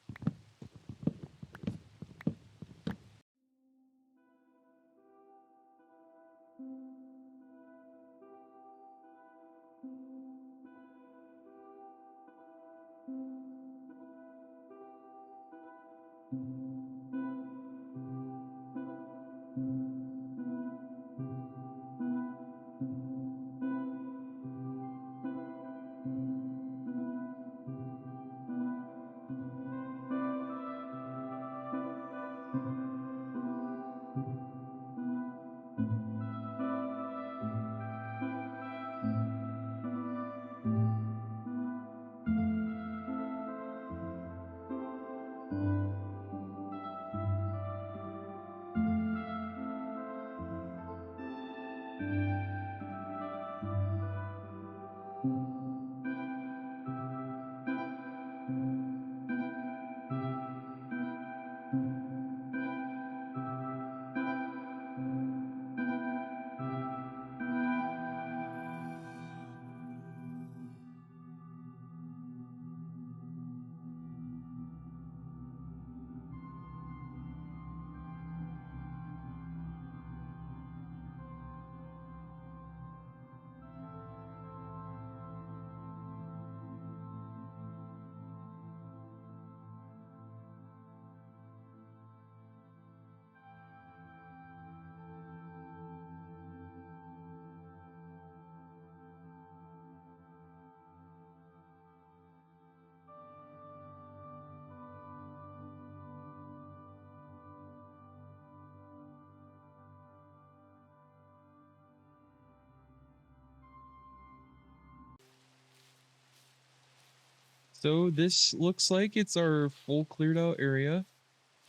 [SPEAKER 1] So this looks like it's our full cleared out area.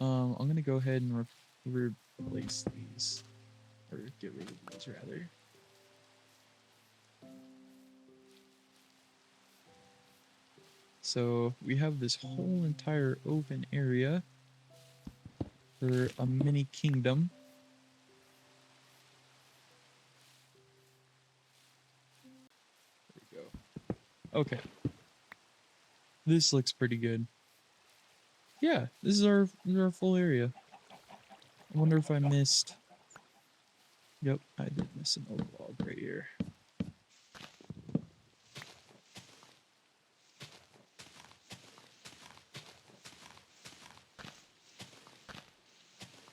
[SPEAKER 1] I'm gonna go ahead and replace these, or get rid of these rather. So we have this whole entire open area for a mini kingdom. There we go. Okay. This looks pretty good. Yeah, this is our full area. I wonder if I missed. Yep, I did miss an old log right here.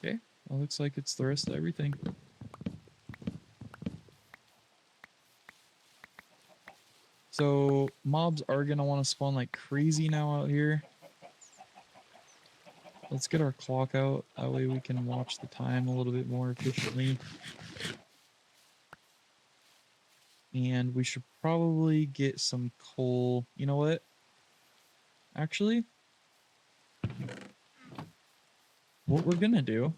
[SPEAKER 1] Okay, well, looks like it's the rest of everything. So mobs are gonna want to spawn like crazy now out here. Let's get our clock out. That way we can watch the time a little bit more efficiently. And we should probably get some coal. You know what? Actually, what we're gonna do,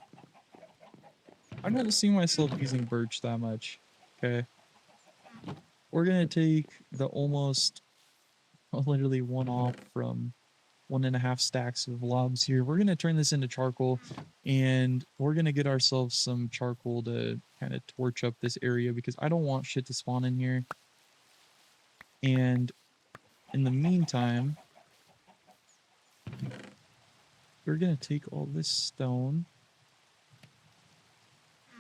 [SPEAKER 1] I don't see myself using birch that much. Okay. We're gonna take the almost literally one off from 1.5 stacks of logs here. We're gonna turn this into charcoal, and we're gonna get ourselves some charcoal to kind of torch up this area because I don't want shit to spawn in here. And in the meantime, we're gonna take all this stone.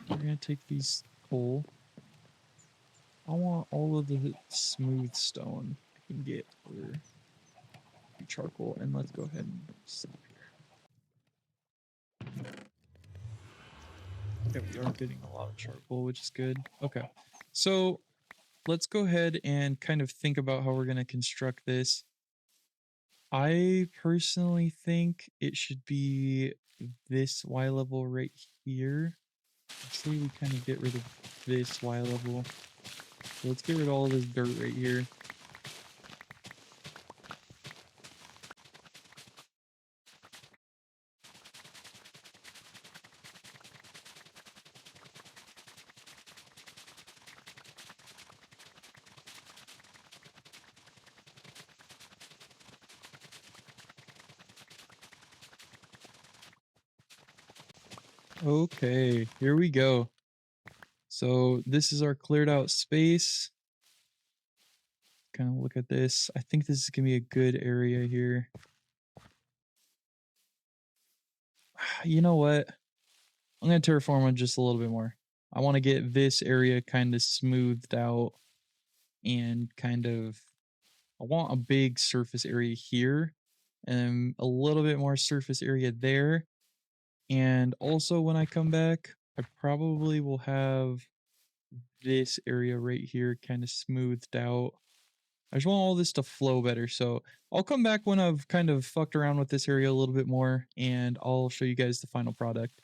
[SPEAKER 1] We're gonna take these coal. I want all of the smooth stone I can get for charcoal, and let's go ahead and stop here. Okay, we are getting a lot of charcoal, which is good. Okay, so let's go ahead and kind of think about how we're going to construct this. I personally think it should be this Y level right here. Let's say we kind of get rid of this Y level. So let's get rid of all this dirt right here. Okay, here we go. So this is our cleared out space. Kind of look at this. I think this is gonna be a good area here. You know what? I'm gonna terraform it just a little bit more. I want to get this area kind of smoothed out and kind of, I want a big surface area here and a little bit more surface area there. And also when I come back, I probably will have this area right here kind of smoothed out. I just want all this to flow better. So I'll come back when I've kind of fucked around with this area a little bit more, and I'll show you guys the final product.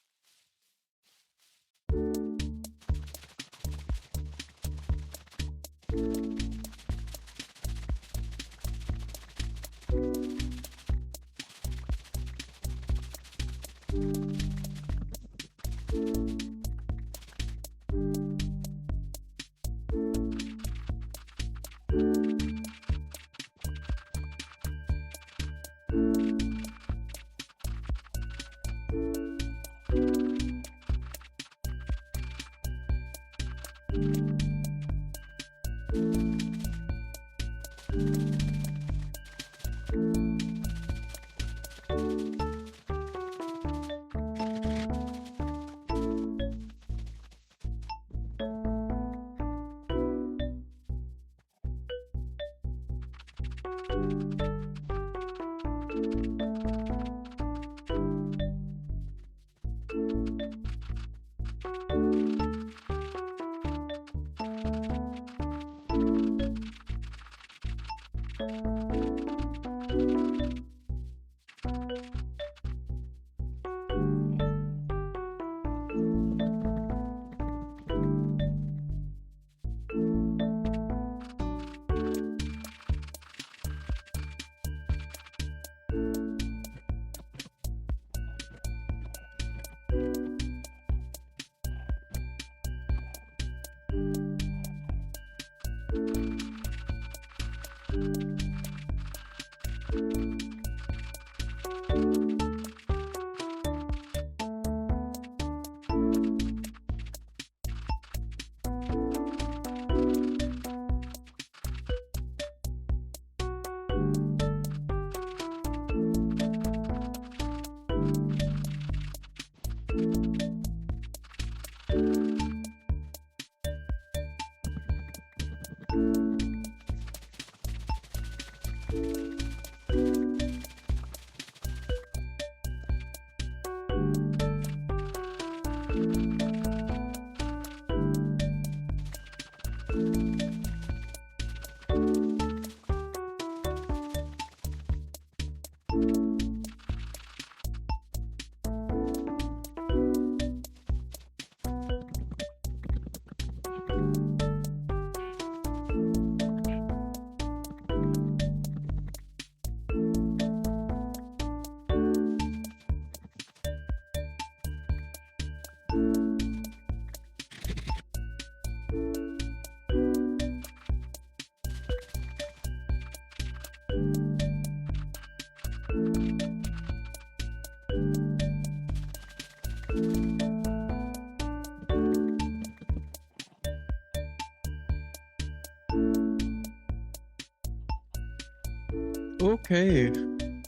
[SPEAKER 1] Okay,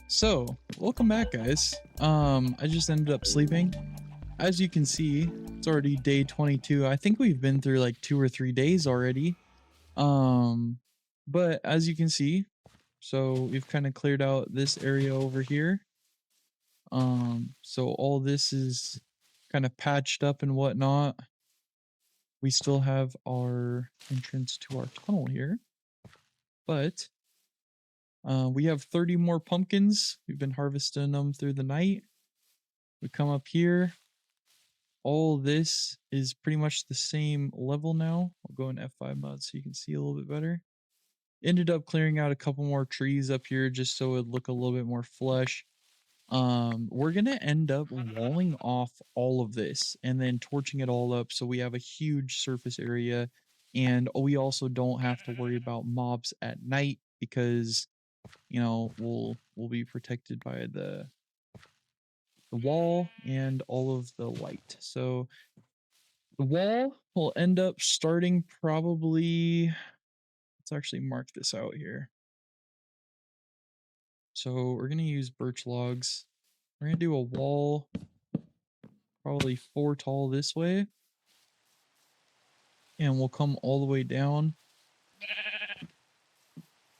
[SPEAKER 1] so welcome back, guys. I just ended up sleeping. As you can see, it's already day 22. I think we've been through like 2 or 3 days already. Um, but as you can see, so we've kind of cleared out this area over here. So all this is kind of patched up and whatnot. We still have our entrance to our tunnel here, but we have 30 more pumpkins. We've been harvesting them through the night. We come up here. All this is pretty much the same level now. I'll go in F5 mode so you can see a little bit better. Ended up clearing out a couple more trees up here just so it would look a little bit more flush. We're gonna end up walling off all of this and then torching it all up so we have a huge surface area, and we also don't have to worry about mobs at night because we'll be protected by the wall and all of the light. So the wall will end up starting probably, let's actually mark this out here. So we're gonna use birch logs. We're gonna do a wall probably 4 tall this way, and we'll come all the way down.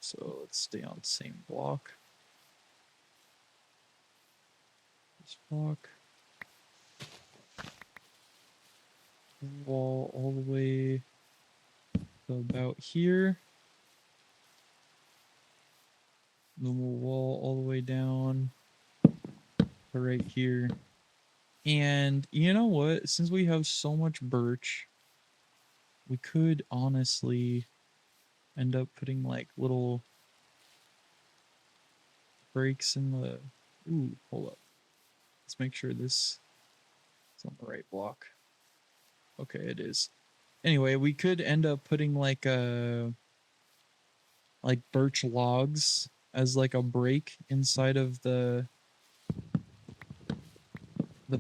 [SPEAKER 1] So let's stay on the same block. This block. Wall all the way to about here. Then we'll wall all the way down to right here. And you know what? Since we have so much birch, we could honestly end up putting like little breaks in the... Ooh, hold up. Let's make sure this is on the right block. Okay, it is. Anyway, we could end up putting like birch logs as like a break inside of the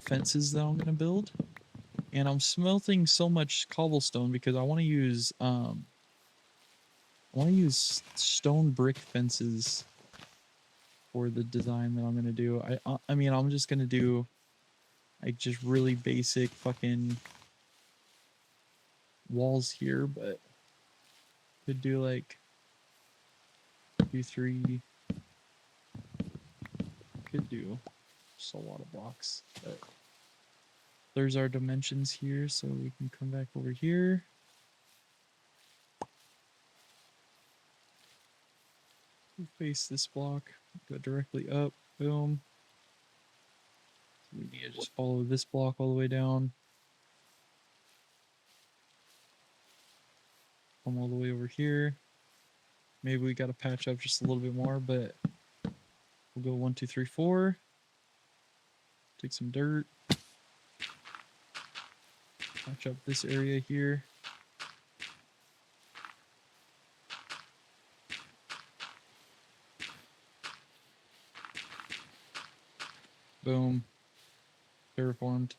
[SPEAKER 1] fences that I'm gonna build. And I'm smelting so much cobblestone because I want to use stone brick fences for the design that I'm gonna do. I mean, I'm just gonna do like just really basic fucking walls here, but could do like 2, 3. Could do just a lot of blocks. But there's our dimensions here, so we can come back over here. Face this block, go directly up, boom. We need to just follow this block all the way down. Come all the way over here. Maybe we got to patch up just a little bit more, but we'll go 1, 2, 3, 4. Take some dirt. Patch up this area here. Boom. Terraformed.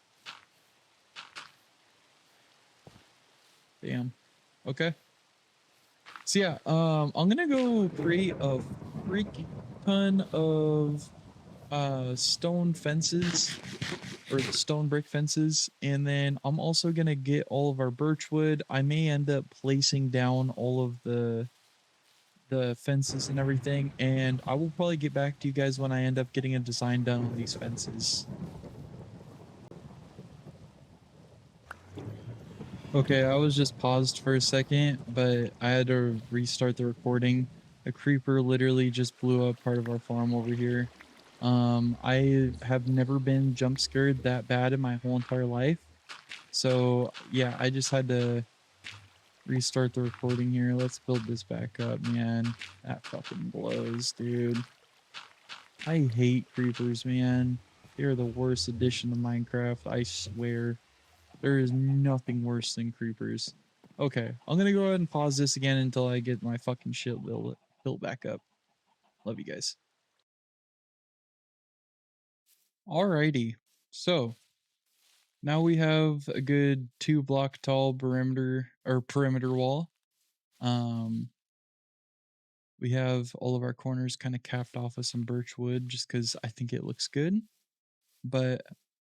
[SPEAKER 1] Damn. Okay. So yeah, I'm gonna go create a freak ton of stone fences or stone brick fences, and then I'm also gonna get all of our birch wood. I may end up placing down all of the fences and everything, and I will probably get back to you guys when I end up getting a design done on these fences. Okay, I was just paused for a second, but I had to restart the recording. A creeper literally just blew up part of our farm over here. I have never been jump scared that bad in my whole entire life. So yeah, I just had to restart the recording here. Let's build this back up, man. That fucking blows, dude. I hate creepers, man. They're the worst addition to Minecraft, I swear. There is nothing worse than creepers. Okay, I'm gonna go ahead and pause this again until I get my fucking shit built back up. Love you guys. Alrighty, so now we have a good 2 block tall perimeter wall. Um, we have all of our corners kind of capped off with some birch wood just because I think it looks good. But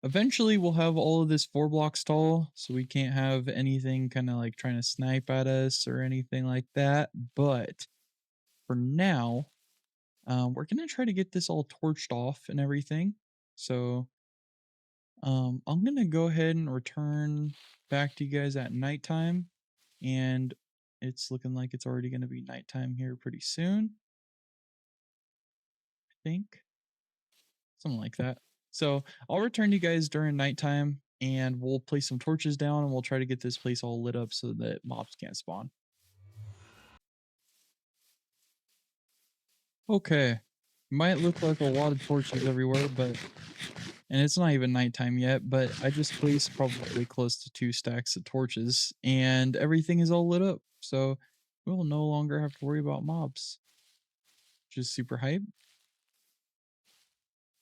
[SPEAKER 1] eventually we'll have all of this 4 blocks tall, so we can't have anything kind of like trying to snipe at us or anything like that. But for now, we're gonna try to get this all torched off and everything. So I'm gonna go ahead and return back to you guys at nighttime, and it's looking like it's already gonna be nighttime here pretty soon. I think something like that. So I'll return you guys during nighttime, and we'll place some torches down, and we'll try to get this place all lit up so that mobs can't spawn. Okay, might look like a lot of torches everywhere, but and it's not even nighttime yet, but I just placed probably close to 2 stacks of torches, and everything is all lit up. So we'll no longer have to worry about mobs, which is super hype.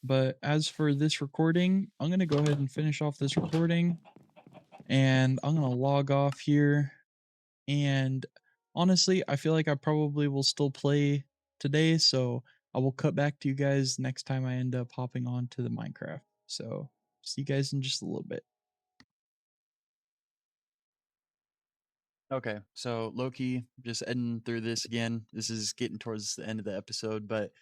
[SPEAKER 1] But as for this recording, I'm gonna go ahead and finish off this recording, and I'm gonna log off here. And honestly, I feel like I probably will still play today, so I will cut back to you guys next time I end up hopping on to the Minecraft. So see you guys in just a little bit. Okay, so Loki, just heading through this again. This is getting towards the end of the episode, but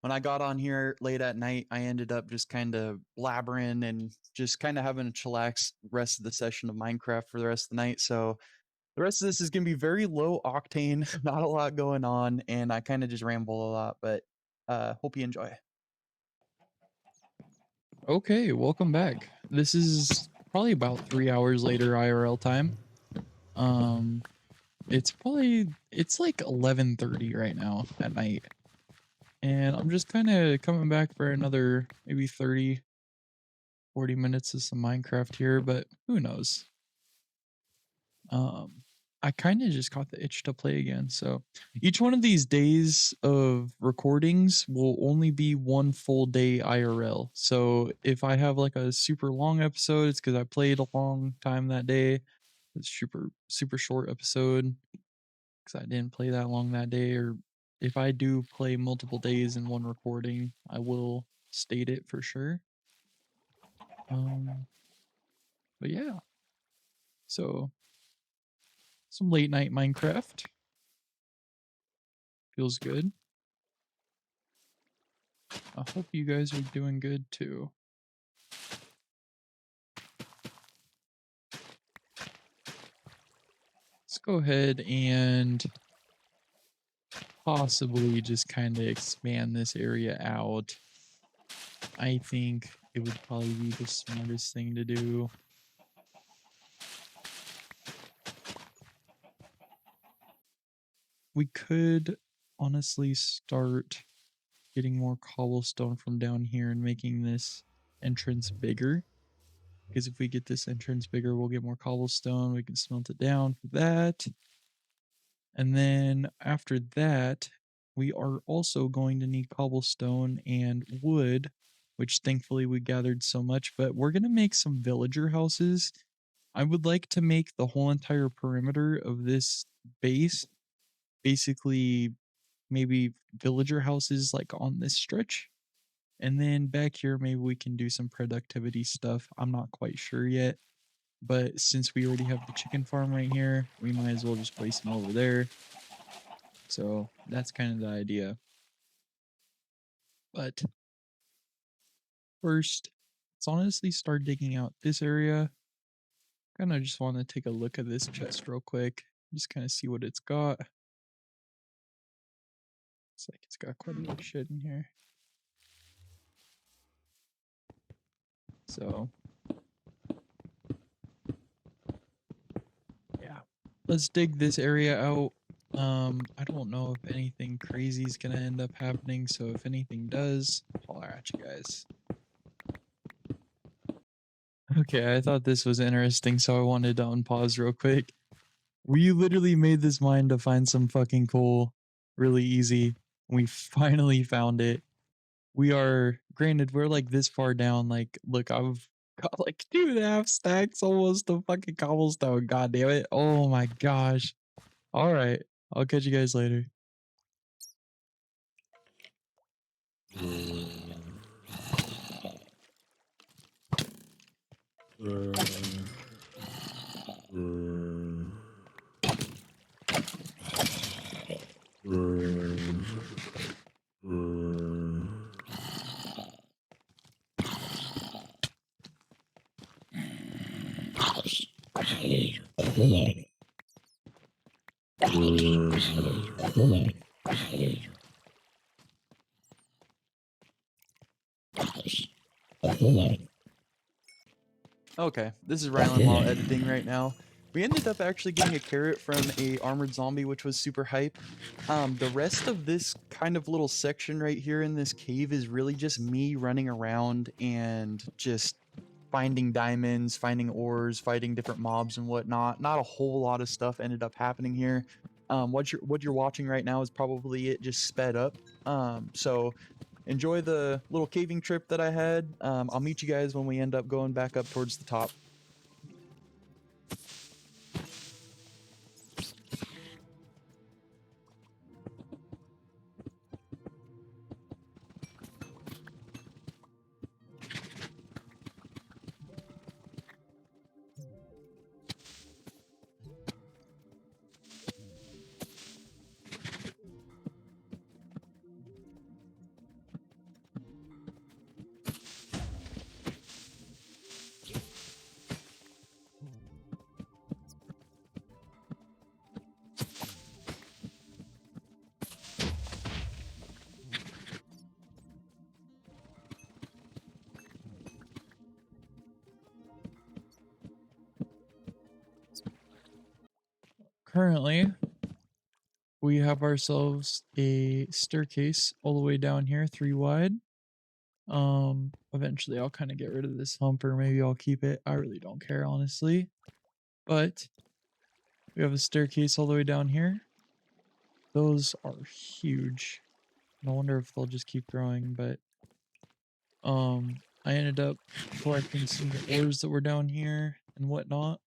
[SPEAKER 1] when I got on here late at night, I ended up just kind of blabbering and just kind of having a chillax rest of the session of Minecraft for the rest of the night. So the rest of this is going to be very low octane, not a lot going on, and I kind of just ramble a lot, but hope you enjoy. Okay, welcome back. This is probably about 3 hours later IRL time. Um, it's like 11:30 right now at night, and I'm just kind of coming back for another maybe 30-40 minutes of some Minecraft here, but who knows? Um, I kind of just got the itch to play again. So each one of these days of recordings will only be one full day IRL. So if I have like a super long episode, it's because I played a long time that day. It's super short episode because I didn't play that long that day. Or if I do play multiple days in one recording, I will state it for sure. Um, but yeah, so some late night Minecraft feels good. I hope you guys are doing good too. Let's go ahead and possibly just kind of expand this area out. I think it would probably be the smartest thing to do. We could honestly start getting more cobblestone from down here and making this entrance bigger. Because if we get this entrance bigger, we'll get more cobblestone. We can smelt it down for that. And then after that, we are also going to need cobblestone and wood which thankfully we gathered so much, but we're gonna make some villager houses. I would like to make the whole entire perimeter of this base basically maybe villager houses like on this stretch. And then back here, maybe we can do some productivity stuff. I'm not quite sure yet. But since we already have the chicken farm right here, we might as well just place them over there. So that's kind of the idea. But first, let's honestly start digging out this area. Kind of just want to take a look at this chest real quick. Just kind of see what it's got. It's like it's got quite a bit of shit in here. So yeah, let's dig this area out. I don't know if anything crazy is gonna end up happening, so if anything does, holler at you guys. Okay, I thought this was interesting, so I wanted to unpause real quick. We literally made this mine to find some fucking coal really easy. We finally found it. We are, granted, we're like this far down. Like, look, I've got like 2.5 stacks almost of fucking cobblestone. God damn it. Oh my gosh. All right. I'll catch you guys later. Okay, this is Rylan while editing right now. We ended up actually getting a carrot from a armored zombie, which was super hype. The rest of this kind of little section right here in this cave is really just me running around and just finding diamonds, finding ores, fighting different mobs and whatnot. Not a whole lot of stuff ended up happening here. What you're watching right now is probably it just sped up. So enjoy the little caving trip that I had. I'll meet you guys when we end up going back up towards the top. Currently, we have ourselves a staircase all the way down here, 3 wide. Eventually I'll kind of get rid of this hump, or maybe I'll keep it. I really don't care, honestly. But we have a staircase all the way down here. Those are huge. No wonder if they'll just keep growing, but I ended up collecting some of the ores that were down here and whatnot.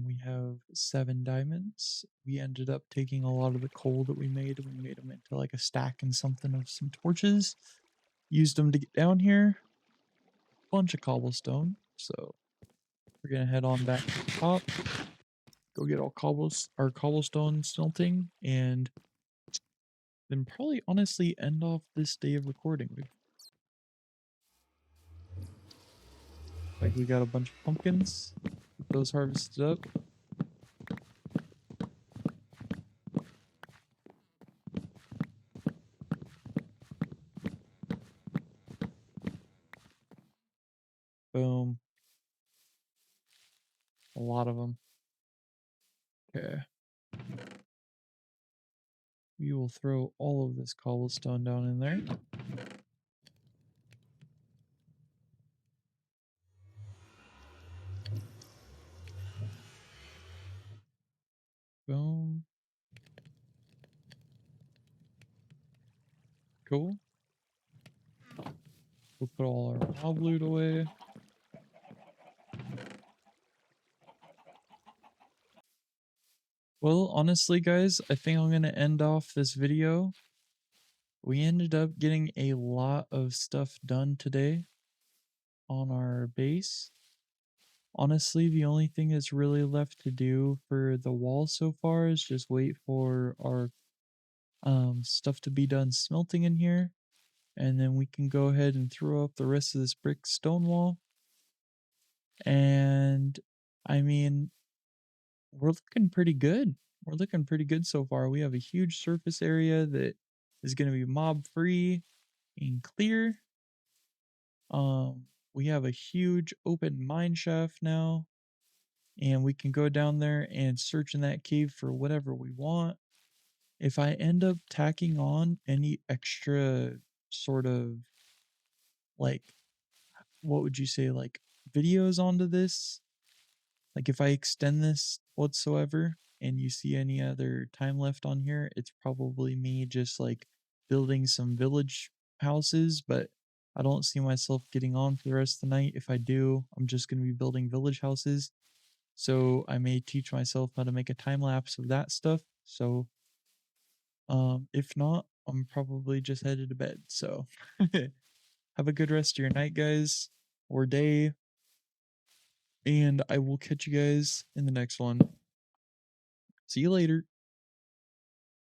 [SPEAKER 1] We have 7 diamonds. We ended up taking a lot of the coal that we made, and we made them into like a stack and something of some torches. Used them to get down here. Bunch of cobblestone. So we're gonna head on back to the top. Go get our cobblestone smelting, and then probably honestly end off this day of recording. We got a bunch of pumpkins. Get those harvested up. Boom. A lot of them. Okay. We will throw all of this cobblestone down in there. Boom. Cool. We'll put all our mob loot away. Well, honestly, guys, I think I'm gonna end off this video. We ended up getting a lot of stuff done today on our base. Honestly, the only thing that's really left to do for the wall so far is just wait for our stuff to be done smelting in here, and then we can go ahead and throw up the rest of this brick stone wall. And I mean, we're looking pretty good. We're looking pretty good so far. We have a huge surface area that is going to be mob free and clear. We have a huge open mine shaft now, and we can go down there and search in that cave for whatever we want. If I end up tacking on any extra sort of like, what would you say, like videos onto this, like if I extend this whatsoever and you see any other time left on here, it's probably me just like building some village houses, but I don't see myself getting on for the rest of the night. If I do, I'm just going to be building village houses. So I may teach myself how to make a time lapse of that stuff. So if not, I'm probably just headed to bed. So have a good rest of your night, guys, or day, and I will catch you guys in the next one. See you later.